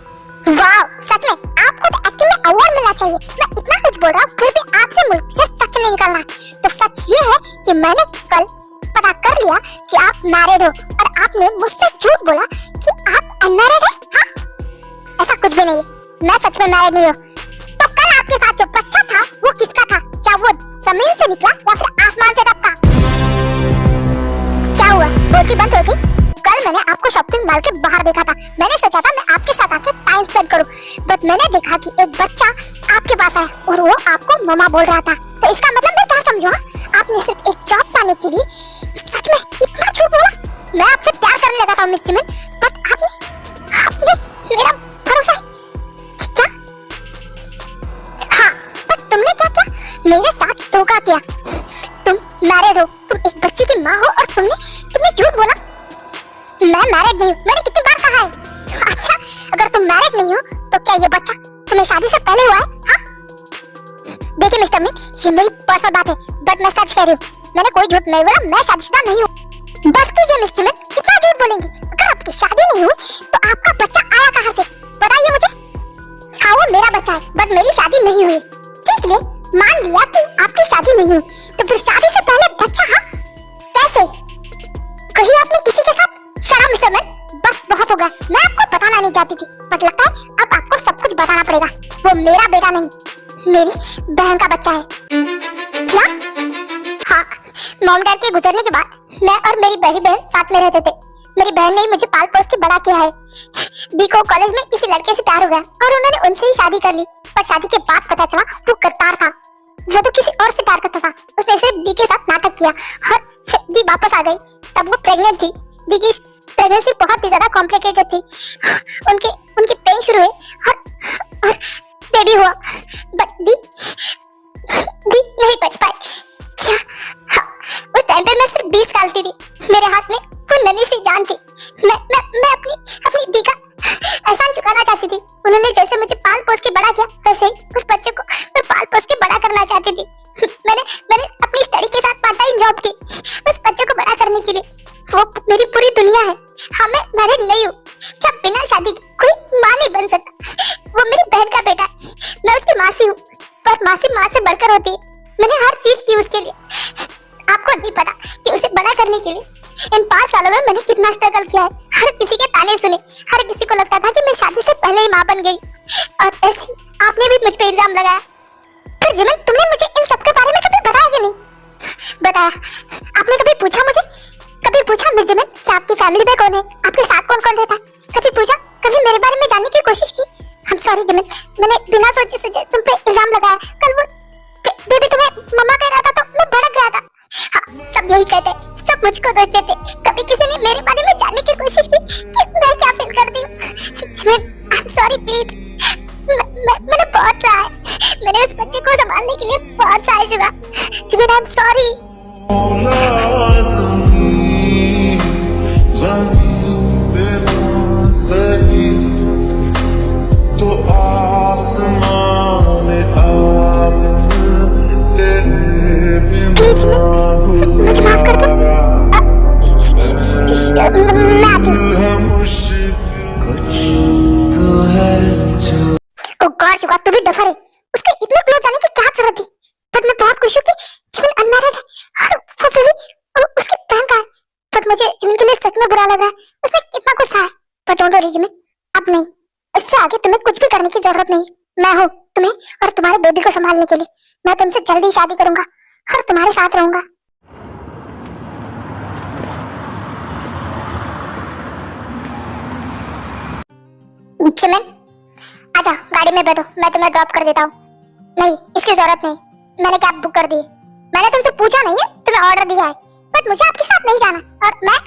वाह सच में आपको तो एक्टिंग में अवार्ड मिलना चाहिए। मैं इतना कुछ बोल रहा हूँ फिर भी आपसे मुल्क से सच नहीं निकलना। तो सच ये है कि मैंने कल पता कर लिया कि आप मैरिड हो और आपने मुझसे झूठ बोला कि आप अनमैरिड हैं। हाँ ऐसा कुछ भी नहीं है, मैं सच में मैरिड नहीं हूँ। तो कल आपके साथ जो बच्चा था वो किसका था? क्या वो जमीन से निकला या फिर आसमान से टपका? क्या हुआ बोलती बंद हो गई? कल मैंने आपको शॉपिंग मॉल के बाहर देखा था। मैंने सोचा था मैं आपके साथ आके टाइम स्पेंड करूं, बट मैंने देखा कि एक बच्चा आपके पास आया और वो आपको मम्मा बोल रहा था। तो इसका मतलब मैं क्या समझूं? आपने सिर्फ एक जॉब पाने के लिए सच में इतना झूठ बोला? मैं आपसे प्यार करने लगा था मिस जिमिन, बट आपने मेरा भरोसा क्या? हाँ बट तुमने क्या किया? मेरे साथ धोखा किया। तुम मैरिड हो, तुम एक बच्ची की माँ हो और तुमने झूठ बोला। मैं मैरिड नहीं हूँ, मैंने कितनी बार कहा है? अच्छा अगर तुम मैरिड नहीं हो तो क्या ये बच्चा तुम्हें शादी से पहले हुआ है? हाँ देखिए मिस्टर मीन, ये मेरी पर्सनल बात है बट मैं सच कह रही हूँ। मैंने कोई झूठ नहीं बोला, मैं शादीशुदा नहीं हूँ। बस कीजिए मिस्टर मीन, कितना झूठ बोलेंगे? अगर आपकी शादी नहीं हुई तो आपका बच्चा आया कहाँ से? बताइए मुझे। हाँ वो मेरा बच्चा है बट मेरी शादी नहीं हुई। ठीक है मान लिया कि आपकी शादी नहीं हुई, तो फिर शादी से पहले बच्चा? हाँ कैसे? कहीं आपने किसी के साथ? शराब मिस्टर मैन, बस बहुत हो गया। मैं आपको बताना नहीं चाहती थी बट लगता है अब आपको सब कुछ बताना पड़ेगा। वो मेरा बेटा नहीं, मेरी बहन का बच्चा है। क्या? हाँ मॉम डैड के गुजरने के बाद मैं और मेरी बड़ी बहन साथ में रहते थे। मेरी बहन ने मुझे पाल पोस के बड़ा किया है। दी को कॉलेज में किसी लड़के से प्यार हो गया और उन्होंने उनसे ही शादी कर ली, पर शादी के बाद पता चला वो गद्दार था। वो तो किसी और से प्यार करता था। उसने सिर्फ दी के साथ नाटक किया और दी वापस आ गई। तब वो प्रेग्नेंट थी। दी की प्रेगनेंसी बहुत ही ज्यादा कॉम्प्लिकेटेड थी। उनके पेन शुरू हुए और बेबी हुआ, बट दी नहीं बच पाई। क्या? हाँ, उस टाइम पे मैं सिर्फ 20 साल की थी। मेरे हाथ में वो नन्ही सी जान थी। मैं अपनी दी का एहसान चुकाना चाहती थी। उन्होंने जैसे मुझे पाल पोस के बड़ा किया वैसे ही उस बच्चे को मैं पाल पोस के बड़ा करना चाहती थी। मैंने अपनी स्टडी के साथ पार्ट टाइम जॉब की उस बच्चे को बड़ा करने के लिए। वो मेरी पूरी दुनिया है। हाँ मैं मैरिड नहीं हूँ। क्या बिना शादी के कोई माँ नहीं बन सकता? वो मेरी बहन का बेटा है, मैं उसकी मासी हूँ, पर मासी माँ से बढ़कर होती है। मैंने हर चीज की उसके लिए। आपको नहीं पता कि उसे बड़ा करने के लिए इन 5 सालों में मैंने कितना स्ट्रगल किया है। हर किसी के ताने सुने, हर किसी को लगता था कि मैं शादी से पहले ही माँ बन गई, और ऐसे आपने भी मुझ पे इल्जाम लगाया। फिर जिमिन तुमने मुझे इन सब के बारे में कभी बताया कि नहीं? बताया। आपने कभी पूछा मुझे? कभी पूछा मिस जिमिन कि आपकी फैमिली में कौन है, आपके साथ कौन कौन रहता है? कभी पूछा? कभी मेरे बारे में जानने की कोशिश की? I'm sorry जिमिन, मैंने बिना सोचे समझे तुम पे इल्जाम लगाया। कल वो बेबी तुम्हें मम्मा कह रहा था तो मैं भड़क गया था। हाँ सब यही कहते, सब मुझको दोष देते। कभी किसी ने मेरे बारे में जानने की कोशिश की कि मैं क्या फील करती हूँ? Jimin I'm sorry please. मैंने बहुत सहा है, मैंने उस बच्चे को संभालने के लिए बहुत सहा चुका। Jimin I'm sorry। तो आसमान प्लीज मुझे माफ कर दो। मैं आती हूँ। ओ गॉड शिवा तू भी डफर है। उसके इतने क्लोज आने की क्या जरूरत थी? बट मैं बहुत खुश हूँ कि जिमिन अनमैरिड है और वो बेबी उसकी बहन का है। बट मुझे जिमिन के लिए सच में बुरा लग रहा है। उसने इतना कुछ सहा है। बट डोंट वरी जिमिन, अब नहीं, इससे आगे तुम्हें कुछ भी करने की जरूरत नहीं। मैं हूँ तुम्हें और तुम्हारे बेबी को संभालने के लिए। मैं तुमसे जल्दी शादी करूंगा और तुम्हारे साथ रहूंगा। जिमिन आजा गाड़ी में बैठो, मैं तुम्हें ड्रॉप कर देता हूँ। नहीं इसकी जरूरत नहीं, मैंने कैब बुक कर दी है। मैंने तुमसे पूछा नहीं है, तुम्हें ऑर्डर दिया है, बट मुझे आपके साथ नहीं जाना और मैं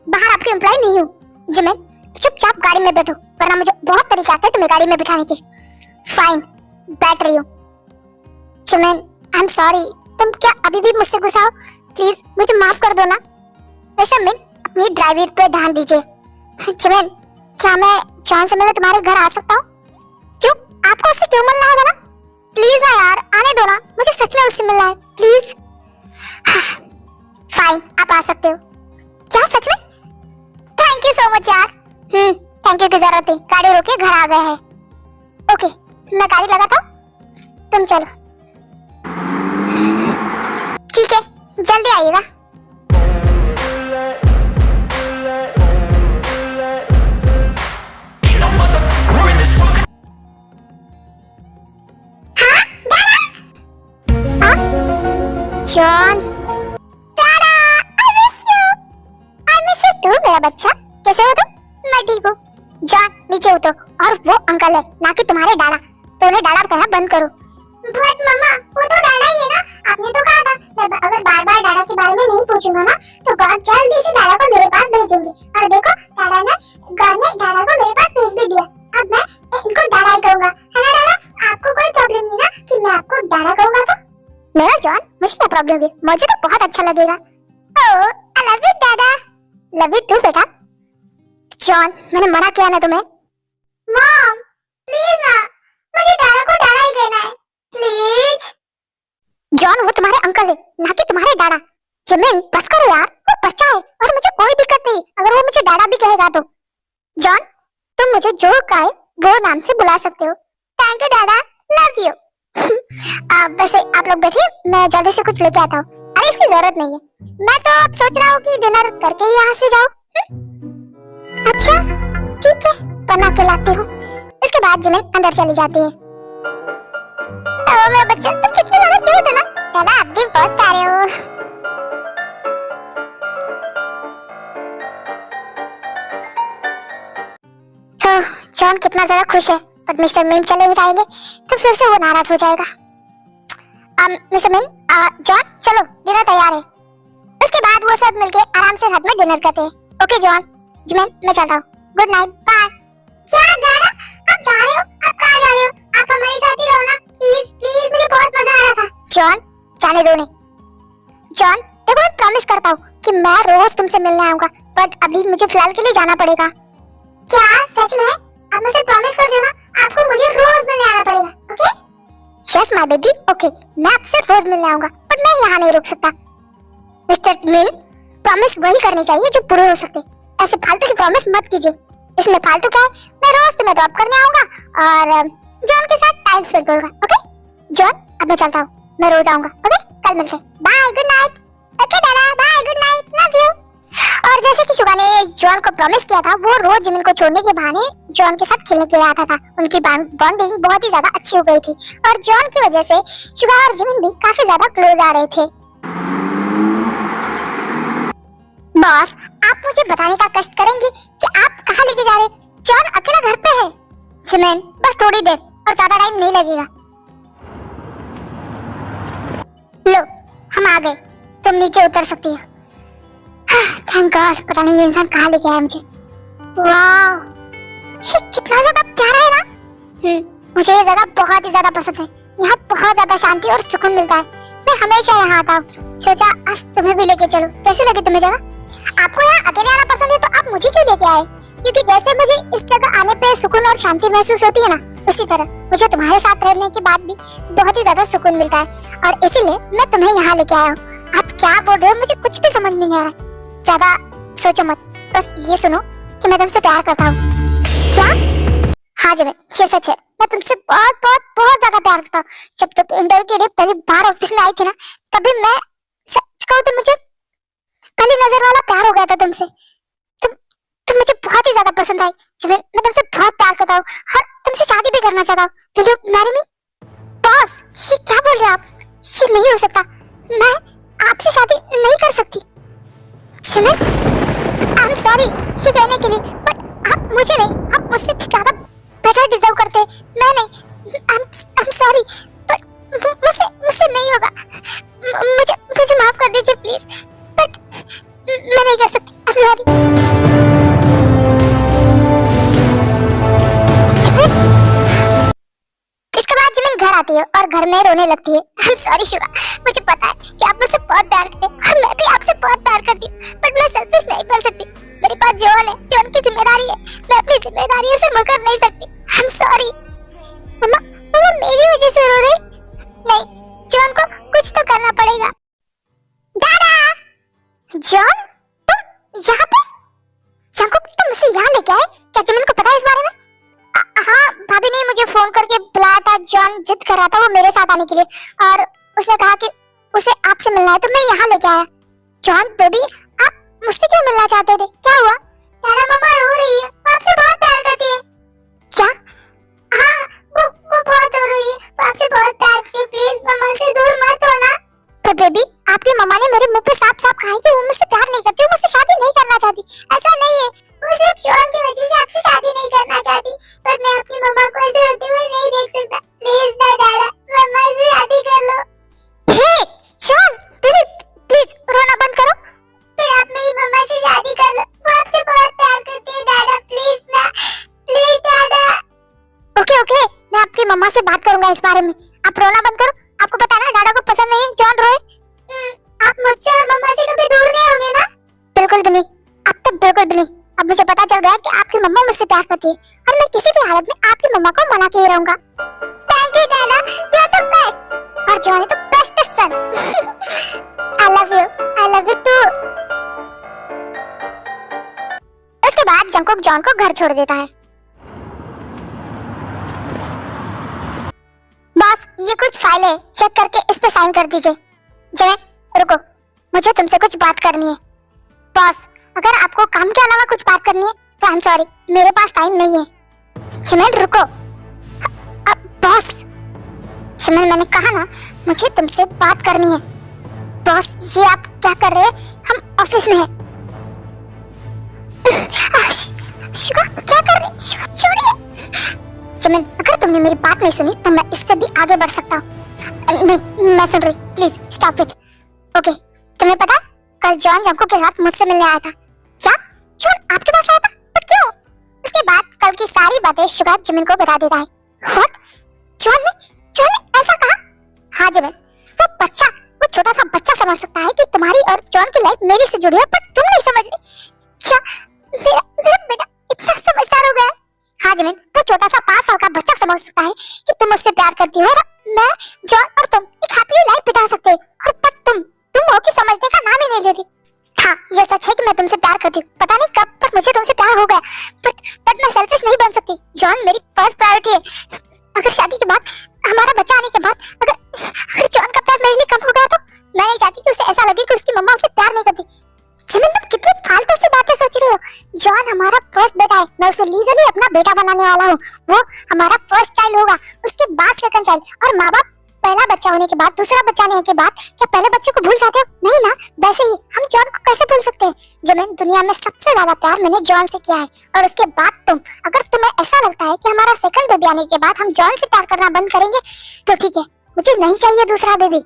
बाहर आपकी एम्प्लॉय नहीं हूँ। जिमिन चुपचाप गाड़ी में बैठो वरना मुझे बहुत तरीके आते हैं तुम्हें गाड़ी में बिठाने के। फाइन बैठ रही हूँ। चिमन, आई एम सॉरी। तुम क्या अभी भी मुझसे गुस्सा हो? प्लीज मुझे माफ कर दो ना। मिन, अपनी ड्राइविंग पे ध्यान दीजिए। चिमन, क्या मैं जॉन से मिलने तुम्हारे घर आ सकता हूँ? क्यों? आपको उससे क्यों मिलना होगा ना? प्लीज ना यार, आने दो ना, मुझे सच में उससे मिलना है, प्लीज। फाइन, आप आ सकते हो। क्या सच में? थैंक यू सो मच यार। थैंक यू की जरूरत नहीं, गाड़ी रोके घर आ गए हैं। ओके, मैं गाड़ी लगाता हूँ, तुम चलो। ठीक है, जल्दी आइएगा। John, Tada, I miss you too, मेरा बच्चा। कैसे हो तुम? मैं ठीक हूँ। जॉन, नीचे उतरो और वो अंकल है, ना कि तुम्हारे डाड़ा। तो उन्हें डाड़ा कहना बंद करो। बट मम्मा, वो तो डाड़ा ही है ना? आपने तो कहा था मैं अगर बार-बार डाड़ा के बारे में नहीं पूछूंगा ना, तो गॉड जल्दी से डाड़ा को मेरे पास भेज देंगे। और देखो, डाड़ा ने गॉड ने डाड़ा को मेरे पास भेज भी दिया। अब मैं इनको डाड़ा ही कहूंगा, है ना डाड़ा? आपको कोई प्रॉब्लम नहीं ना कि मैं आपको डाड़ा कहूंगा? तो मेरा जॉन, मुझे क्या प्रॉब्लम है? मुझे तो बहुत अच्छा लगेगा। ओह, आई लव यू डाडा। लव यू टू बेटा। जॉन, मैंने मना किया ना तुम्हें? मॉम, प्लीज ना, मुझे डाडा को डाडा ही कहना है, प्लीज। जॉन, वो तुम्हारे अंकल है, ना कि तुम्हारे डाडा। जिमिन, बस करो यार, वो बच्चा है और मुझे कोई दिक्कत नहीं अगर वो मुझे डाडा भी कहेगा तो। जॉन, तुम मुझे जो कहे वो नाम से बुला सकते हो। थैंक यू डाडा, लव यू। वैसे आप लोग बैठिए, मैं जल्दी से कुछ लेके आता हूँ। अरे इसकी जरूरत नहीं है, मैं तो अब सोच रहा हूँ कि डिनर करके ही यहाँ से जाओ। अच्छा ठीक है, बना के लाती हूँ। इसके बाद जिमिन अंदर चली जाती है। ओ मेरा बच्चा, तुम कितने ज्यादा क्यूट हो ना। दादा, आप भी बहुत प्यारे हो। तो जॉन कितना ज्यादा खुश है, पर मिस्टर मिन चले जाएंगे तो फिर से वो नाराज हो जाएगा। मिस्टर मिन, जॉन चलो, डिनर तैयार है। उसके बाद वो सब मिलके आराम से रात में डिनर करते हैं। ओके जॉन, जिमिन मैं चलता हूँ, गुड नाइट, बाय। क्या दादा, आप जा रहे हो? आप कहाँ जा रहे हो? आप हमारे साथ ही रहो ना, प्लीज प्लीज, मुझे बहुत मजा आ रहा था। जॉन, जाने दो नहीं। जॉन देखो, मैं प्रॉमिस करता हूँ कि मैं रोज तुमसे मिलने आऊंगा, बट अभी मुझे फिलहाल के लिए जाना पड़ेगा। क्या सच में? आप मुझे प्रॉमिस कर देना, आपको मुझे रोज मिलने आना पड़ेगा, okay? Yes my baby, okay, मैं आपसे रोज मिलने आऊंगा, बट मैं यहाँ नहीं रुक सकता। मिस्टर मिन, प्रॉमिस वही करनी चाहिए जो पूरे हो सकते। ऐसे फालतू की प्रॉमिस मत कीजिए। इसमें फालतू क्या है? मैं रोज तुम्हें ड्रॉप करने आऊंगा और जॉन के साथ टाइम स्पेंड करूंगा, ओके? जॉन, अब मैं चलता हूँ, मैं रोज आऊंगा, ओके? कल मिलते हैं, बाय, गुड नाइट। ओके दादा, bye, good night, love you. और जैसे कि शुगा ने जॉन को प्रॉमिस किया था, वो रोज जिमिन को छोड़ने के बहाने जॉन के साथ खेलने के लिए आता था। उनकी बॉन्डिंग बहुत ही ज्यादा अच्छी हो गई थी और जॉन की वजह से शुगा और जिमिन भी काफी ज्यादा क्लोज आ रहे थे। बॉस, आप मुझे बताने का कष्ट करेंगे कि आप कहाँ लेके जा रहे? जॉन अकेला घर पे है। जिमिन, बस थोड़ी देर और ज्यादा टाइम नहीं लगेगा। लो, हम आ गए, तुम नीचे उतर सकती हो। थैंक गॉड, पता नहीं ये इंसान कहाँ लेके आया मुझे। वाह, ये कितना ज्यादा प्यारा है ना। मुझे ये जगह बहुत ही ज्यादा पसंद है। यहाँ बहुत ज्यादा शांति और सुकून मिलता है। मैं हमेशा यहाँ आता हूँ। सोचा आज तुम्हें भी लेके चलूं। कैसी लगी तुम्हें जगह? आपको यहाँ अकेले आना पसंद है तो आप मुझे क्यों लेके आए? क्योंकि जैसे मुझे इस जगह आने पे सुकून और शांति महसूस होती है ना, उसी तरह मुझे तुम्हारे साथ रहने के बाद भी बहुत ही ज्यादा सुकून मिलता है और इसीलिए मैं तुम्हें यहाँ लेके आया हूँ। आप क्या बोल रहे हो, मुझे कुछ भी समझ नहीं आ रहा। ज्यादा सोचो मत, बस ये सुनो कि मैं तुमसे प्यार करता हूँ। क्या? हाँ जी, ये सच है, मैं तुमसे बहुत बहुत बहुत ज्यादा प्यार करता हूँ। जब तुम इंटरव्यू के लिए पहली बार ऑफिस में आई थी ना, तभी मैं सच कहूँ तो मुझे पहली नजर वाला प्यार हो गया था तुमसे। तुम मुझे बहुत ही ज्यादा पसंद आई। मैं तुमसे बहुत प्यार करता हूँ और तुमसे शादी भी करना चाहता हूँ। Will you marry me? Boss, ये क्या बोल रहे हो आप? ये नहीं हो सकता, मैं आपसे शादी नहीं कर सकती। जिमिन, आई एम सॉरी ये कहने के लिए, बट आप मुझे नहीं, आप मुझसे ज्यादा बेटर डिजर्व करते हैं। मैं नहीं, आई एम सॉरी, बट मुझसे नहीं होगा। मुझे माफ कर दीजिए प्लीज, बट मैं नहीं कर सकती। आई एम सॉरी। इसके बाद जिमिन घर और घर में रोने लगती है। I'm sorry शिवा, मुझे पता है कि आप मुझसे बहुत प्यार करते हैं और मैं भी आपसे बहुत प्यार करती हूँ, बट मैं सेल्फिश नहीं बन सकती। मेरे पास जॉन है, जॉन की जिम्मेदारी है, मैं अपनी जिम्मेदारियों से मुकर नहीं सकती। I'm sorry। मम्मा, मम्मा मेरी वजह से रो रही? नहीं, जॉन को कुछ तो करना पड़ेगा। दादा! जॉन, तुम यहाँ पे? जंकुक तुम मुझसे यहाँ लेके आए? क्या जिमिन को पता है इस बारे में? हाँ, भाभी ने मुझे फोन करके बुलाया था। जॉन जिद कर रहा था वो मेरे साथ आने के लिए और उसने कहा कि उसे आपसे मिलना है, तो मैं यहाँ लेके आया। जॉन बेबी, आप मुझसे क्यों मिलना चाहते थे? क्या हुआ? दादा मम्मा रो रही है, वो आपसे बहुत प्यार करती है। क्या? हाँ, वो बहुत रो रही है, वो आपसे बहुत प्यार करती है। प्लीज मम्मा से दूर मत होना। तो बेबी, आपकी मम्मा ने मेरे मुंह पे साफ साफ कहा है कि वो मुझसे प्यार नहीं करती, वो मुझसे शादी नहीं करना चाहती। ऐसा नहीं है, वो सिर्फ जॉन की वजह से आपसे शादी नहीं करना चाहती, पर मैं अपनी मम्मा को ऐसे रोते हुए नहीं देख सकता। प्लीज ना दादा, मम्मा से शादी कर लो। हे जॉन, बेबी प्लीज रोना बंद करो। फिर आप मेरी मम्मा से शादी कर लो, वो आपसे बहुत प्यार करती है। दादा प्लीज ना, प्लीज दादा। ओके ओके, मैं आपकी मम्मा से बात करूंगा इस बारे में। आप रोना बंद करो। आपको पता है ना दादा को पसंद नहीं है जॉन रोए। आप मुझसे और मम्मा से कभी दूर नहीं होंगे ना? बिल्कुल भी नहीं, अब तो बिल्कुल भी नहीं। अब मुझे पता चल गया कि आपकी मम्मा मुझसे प्यार करती है और मैं किसी भी हालत में आपकी मम्मा को मना के ही रहूंगा। थैंक यू दादा, यू आर द बेस्ट। और जॉन तो best son. I love you too. उसके बाद जंकुक जॉन को घर छोड़ देता है। बॉस, ये कुछ फाइल है, चेक करके इस पे साइन कर दीजिए। जय, रुको, मुझे तुमसे कुछ बात करनी है। बॉस, अगर आपको काम के अलावा कुछ बात करनी है तो आई एम सॉरी, मेरे पास टाइम नहीं है। जिमिन रुको। बॉस, जिमिन मैंने कहा ना, मुझे तुमसे बात करनी है। बॉस, ये आप क्या कर रहे हैं? हम ऑफिस में हैं। शिवा, क्या कर रहे हैं? शिवा, छोड़िए। जिमिन, अगर तुमने मेरी बात नहीं सुनी तो मैं इससे भी आगे बढ़ सकता हूँ। नहीं, मैं सुन रही, प्लीज स्टॉप इट। ओके, तुम्हें पता कल जॉन जंकुक के साथ मुझसे मिलने आया था। क्या जॉन आपके पास आया था? पर क्यों? उसके बाद कल की सारी बातें शुगा जिमिन को बता देता है। व्हाट? जॉन ने ऐसा कहा? हाँ जिमिन, वो बच्चा, वो छोटा सा बच्चा समझ सकता है कि तुम्हारी और जॉन की लाइफ मेरी से जुड़ी है, पर तुम नहीं समझ रही। क्या मेरा बेटा इतना समझदार हो गया है? हाँ जिमिन, वो छोटा सा 5 साल का बच्चा समझ सकता है कि तुम मुझसे प्यार करती हो और मैं, जॉन और तुम एक हैप्पी लाइफ बिता सकते हैं। और पर तुम हो कि समझने का नाम ही नहीं ले रही। हाँ, ये सच है कि मैं तुमसे प्यार करती हूँ। पता नहीं कब पर मुझे तुमसे प्यार हो गया, बट मैं सेल्फिश नहीं बन सकती। जॉन मेरी फर्स्ट प्रायोरिटी है। अगर शादी के बाद, हमारा बच्चा आने के बाद, अगर जॉन का प्यार मेरे लिए कम हो गया तो मैं नहीं चाहती कि उसे ऐसा लगे कि उसकी मम्मा उसे प्यार नहीं करती। जिमिन, तुम कितनी फालतू सी बातें सोच रही हो। जॉन हमारा फर्स्ट बेटा है, मैं उसे लीगली अपना बेटा बनाने वाला हूँ। वो हमारा फर्स्ट चाइल्ड होगा, उसके बाद सेकंड चाइल्ड। और माँ बाप पहला बच्चा होने के बाद, दूसरा बच्चा होने के बाद क्या पहले बच्चे को भूल जाते हो? नहीं ना, वैसे ही हम जॉन को कैसे भूल सकते हैं? जिमिन, दुनिया में सबसे ज्यादा प्यार मैंने जॉन से किया है और उसके बाद तुम। अगर तुम्हें ऐसा लगता है कि हमारा सेकंड बेबी आने के बाद हम जॉन से प्यार करना बंद करेंगे तो ठीक है, मुझे नहीं चाहिए दूसरा बेबी।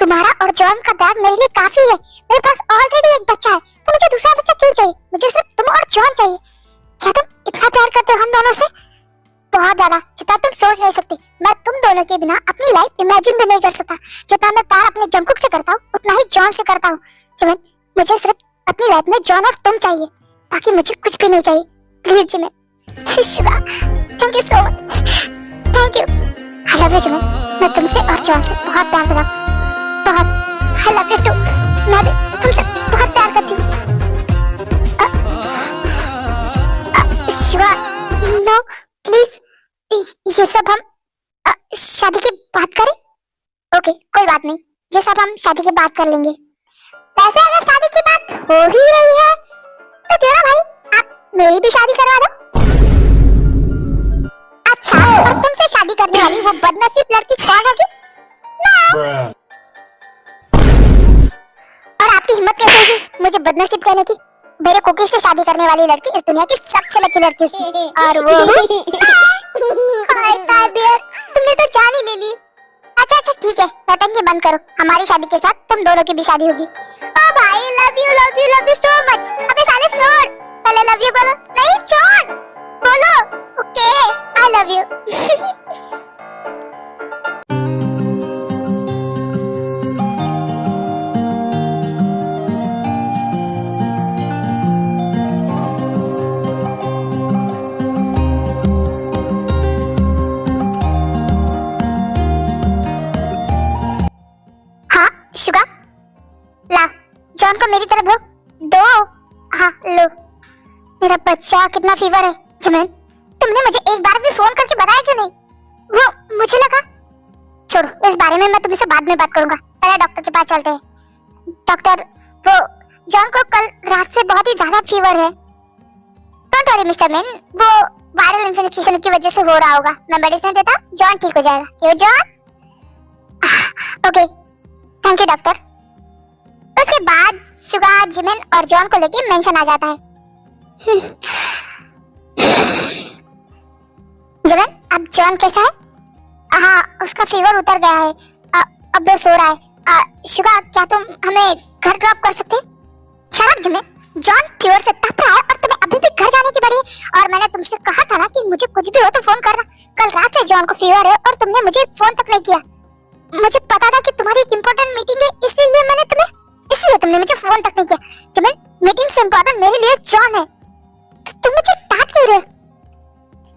तुम्हारा और जॉन का प्यार मेरे लिए काफी है। मेरे पास ऑलरेडी एक बच्चा है, तो मुझे दूसरा बच्चा क्यों चाहिए? मुझे सिर्फ तुम और जॉन चाहिए। क्या तुम इतना प्यार करते हो हम दोनों से? बहुत ज्यादा, जितना तुम सोच नहीं सकती। मैं तुम दोनों के बिना अपनी लाइफ इमेजिन भी नहीं कर सकता। जितना मैं प्यार अपने जंकुक से करता हूँ उतना ही जॉन से करता हूँ। जिमिन, मुझे सिर्फ अपनी लाइफ में जॉन और तुम चाहिए, बाकी मुझे कुछ भी नहीं चाहिए। Please Jimin. Suga, thank you so much. Thank you. I love you Jimin, मैं तुमसे और जॉन से बहुत प्यार करता हूँ, बहुत। आई लव यू टू, मैं भी तुमसे बहुत प्यार करती हूँ। शुगा, नो प्लीज, ये सब हम शादी की बात करें? ओके, कोई बात नहीं, ये सब हम शादी की बात कर लेंगे। वैसे अगर शादी की बात हो ही रही है तो क्यों ना भाई आप मेरी भी शादी करवा दो। अच्छा, और तुमसे शादी करने वाली वो बदनसीब लड़की कौन होगी? मैं। और आपकी हिम्मत कैसे हुई मुझे बदनसीब कहने की? मेरे कुकी से शादी करने वाली लड़की इस दुनिया की सबसे लकी लड़की थी और वो हाय ताबियर, तुमने तो जान ही ले ली। अच्छा ठीक है, नौटंकी बंद करो, हमारी शादी के साथ तुम दोनों की भी शादी होगी। ओ भाई, लव यू सो मच। अबे साले छोड़, पहले लव यू बोलो। नहीं छोड़, बोलो। Okay, I love you. मेरा बच्चा कितना फीवर है। जिमिन, तुमने मुझे एक बार भी फोन करके बताया क्यों नहीं? वो मुझे लगा। छोड़ो, इस बारे में मैं तुमसे बाद में बात करूंगा। पहले डॉक्टर के पास चलते हैं। डॉक्टर, वो जॉन को कल रात से बहुत ही ज्यादा फीवर है। डोंट वरी मिस्टर मैन, वो वायरल इन्फेक्शन की वजह से हो रहा होगा। मैं मेडिसिन देता हूं, जॉन ठीक हो जाएगा। क्यों John? Okay, thank you doctor. उसके बाद शुगा, जिमिन और जॉन को लेके मेंशन आ जाता है। जिमिन, अब जॉन कैसा है? हाँ, उसका फीवर उतर गया है। अब वो सो रहा है। शुगा, क्या तुम हमें घर ड्रॉप कर सकते? Shut up Jimin, John fever से तप रहा है और तुम्हें अभी भी घर जाने की बड़ी है। और मैंने तुमसे कहा था ना कि मुझे कुछ भी हो तो फोन करना। कल रात से जॉन को फीवर है और तुमने मुझे फोन तक नहीं किया। मुझे पता था कि तुम्हारी एक इंपॉर्टेंट मीटिंग है, इसीलिए तुमने मुझे फोन तक नहीं किया। जिमिन, मीटिंग से इंपॉर्टेंट मेरे लिए जॉन है। तुम मुझे डांट क्यों रहे हो?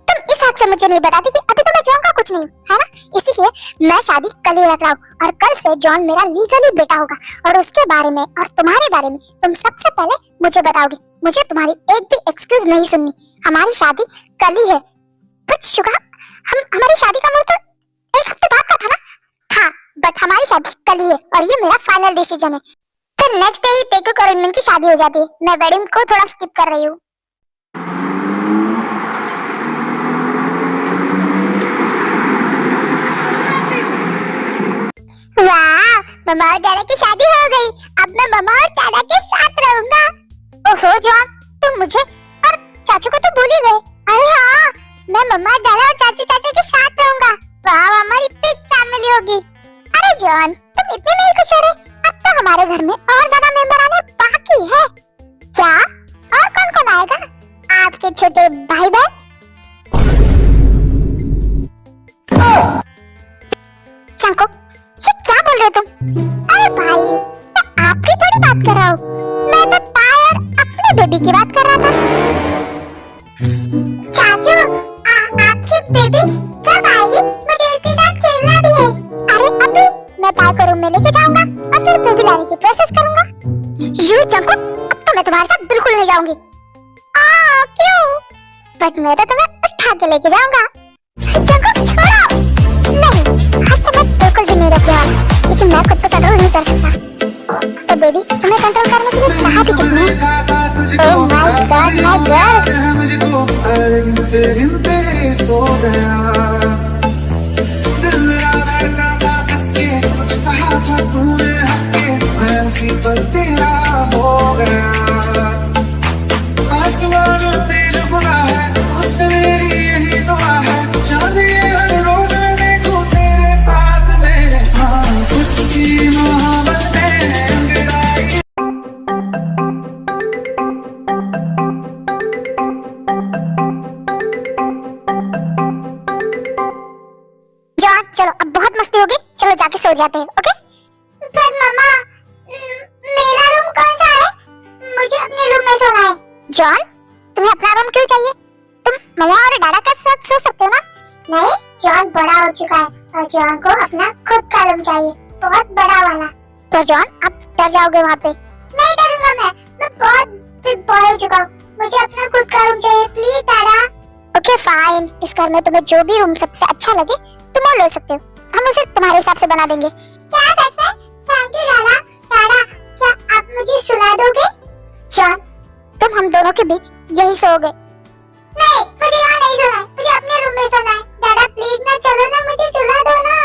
तुम इस हक से मुझे नहीं बताती कि अभी तो मैं जॉन का कुछ नहीं हूँ, है ना? इसीलिए मैं शादी कल ही रख रहा हूँ और कल से जॉन मेरा लीगली बेटा होगा। और उसके बारे में और तुम्हारे बारे में तुम सबसे पहले मुझे बताओगे। मुझे तुम्हारी एक भी एक्सक्यूज नहीं सुननी। हमारी शादी कल ही है। बट शुगा, हमारी शादी का मुहूर्त एक हफ्ते बाद का था ना? हाँ, बट हमारी शादी कल ही है और ये मेरा फाइनल डिसीजन है। फिर नेक्स्ट डे ही तेकुक और इनमिन की शादी हो जाती है। मैं वेडिंग को थोड़ा स्किप कर रही हूँ। वाह, मम्मा और डैडा की शादी हो गई। अब मैं मम्मा और डैडा के साथ रहूंगा। ओहो जॉन, तुम मुझे और चाचू को तो भूल ही गए। अरे हाँ, मैं मम्मा, डैडा और चाचू चाचा के साथ रहूंगा। वाह, हमारी बिग फैमिली होगी। अरे जॉन, तुम इतने में ही खुश हो रहे? अब तो हमारे घर में और ज्यादा मेंबर आने बाकी है। क्या? और कौन कौन आएगा? आपके छोटे भाई बहन? चंको, ये क्या बोल रहे हो तुम? अरे भाई, मैं आपकी थोड़ी बात कर रहा हूँ। मैं तो ताया और अपने बेबी की बात कर रहा था। चाचू, आपकी बेबी कब आएगी? मुझे इसके साथ खेलना भी है। अरे अभी मैं ताया को रूम में लेके जाऊंगा और फिर बेबी लाने की प्रोसेस करूंगा। यू चंको, अब तो मैं तुम्हारे साथ बिल्कुल नहीं जाऊंगी। क्यों? बट मैं तो तुम्हें उठा के लेके जाऊंगा। चंको छोड़ो। नहीं, आज तो मैं बिल्कुल भी नहीं रुकने वाला, लेकिन मैं खुद पे कंट्रोल नहीं कर सकता। तो बेबी, तुम्हें कंट्रोल करने के लिए कहा भी किसने? Oh my God, my girl. मुझको गिनते गिनते सो गया। दिल मेरा धड़का था कस के, कुछ कहा था तूने हंस के, मैं उसी पर तेरा हो गया। आसमान पे जो खुदा है, उससे मेरी यही दुआ है। चांद ये हर रोज मैं देखूं तेरे साथ मेरे। हाँ, खुद की मोहब्बत ने अंगड़ाई। जॉन, चलो अब बहुत मस्ती होगी, चलो जाके सो जाते हैं। ओके? पर मम्मा, मेरा रूम कौन सा है? मुझे अपने रूम में सोना है। जॉन, तुम्हें अपना रूम क्यों चाहिए? तुम मम्मा और डैडा के साथ सो सकते हो ना? नहीं, जॉन बड़ा हो चुका है और जॉन को अपना खुद का रूम चाहिए, बहुत बड़ा वाला। तो जॉन, आप डर जाओगे वहाँ पे। नहीं डरूंगा मैं बहुत बिग बॉय हो चुका हूँ। मुझे अपना खुद का रूम चाहिए, प्लीज डैडा। ओके फाइन, इस घर में तुम्हें जो भी रूम सबसे अच्छा लगे तुम वो ले सकते हो। हम उसे तुम्हारे हिसाब से बना देंगे। क्या सच में? Thank you डैडा। डैडा, क्या आप मुझे सुला दोगे? जॉन, तुम हम दोनों के बीच यही सोओगे। नहीं, मुझे यहाँ नहीं सोना है, मुझे अपने रूम में सोना है। डैडा प्लीज ना, चलो ना, मुझे सुला दो ना।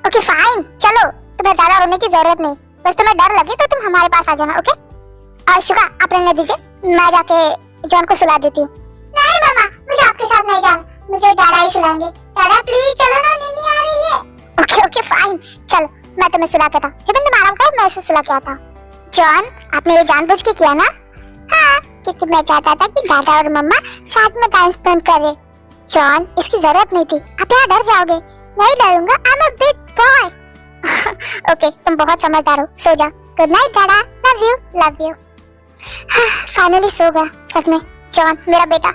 ओके फाइन, चलो, तुम्हें ज्यादा रोने की जरूरत नहीं। बस तुम्हें डर लगे तो तुम हमारे पास आ जाना। ओके? और शुगा, आप रहने दीजिए, मैं जाके जॉन को सुला देती हूँ। नहीं मामा, मुझे आपके साथ नहीं जाना, मुझे डैडा ही सुलाएंगे। डैडा प्लीज चलो ना, नींद आ रही है। ओके ओके फाइन, चलो मैं तुम्हें सुला के आता हूँ। जब तुम आराम करो मैं इसे सुला के आता हूँ। जॉन, आपने ये जानबूझ के किया ना? हाँ, क्योंकि मैं चाहता था कि दादा और मम्मा साथ में टाइम स्पेंड करें। जॉन, इसकी जरूरत नहीं थी, आप यहाँ डर जाओगे। नहीं डरूंगा, I am a big boy. Okay, तुम बहुत समझदार हो, सो जाओ। गुड नाइट दादा, लव यू। फाइनली सो गया, सच में जॉन मेरा बेटा।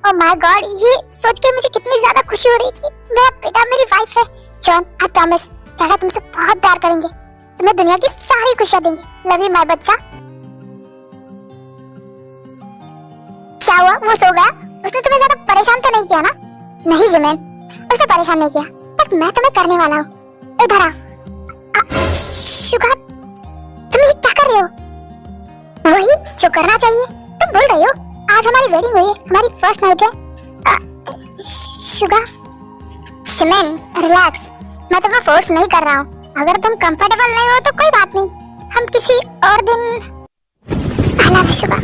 ओह माय गॉड, ये सोच के मुझे कितनी ज्यादा खुशी हो रही है कि मेरा बेटा मेरी वाइफ है। जॉन, आई प्रॉमिस, दादा तुमसे बहुत प्यार करेंगे, तुम्हें दुनिया की सारी खुशियां देंगे। लव यू माय बच्चा। क्या हुआ, वो सो गया? उसने तुम्हें ज्यादा परेशान तो नहीं किया ना? नहीं जिमिन, उसने परेशान नहीं किया, बट मैं तुम्हें करने वाला हूँ। इधर आ। शुगा, तुम ये क्या कर रहे हो? वही जो करना चाहिए। तुम भूल रही हो आज हमारी वेडिंग हुई है, हमारी फर्स्ट नाइट है। शुगा, जिमिन रिलैक्स, मैं तुम्हें फोर्स नहीं कर रहा हूँ। अगर तुम कंफर्टेबल नहीं हो तो कोई बात नहीं, हम किसी और दिन। आई लव यू शुगा।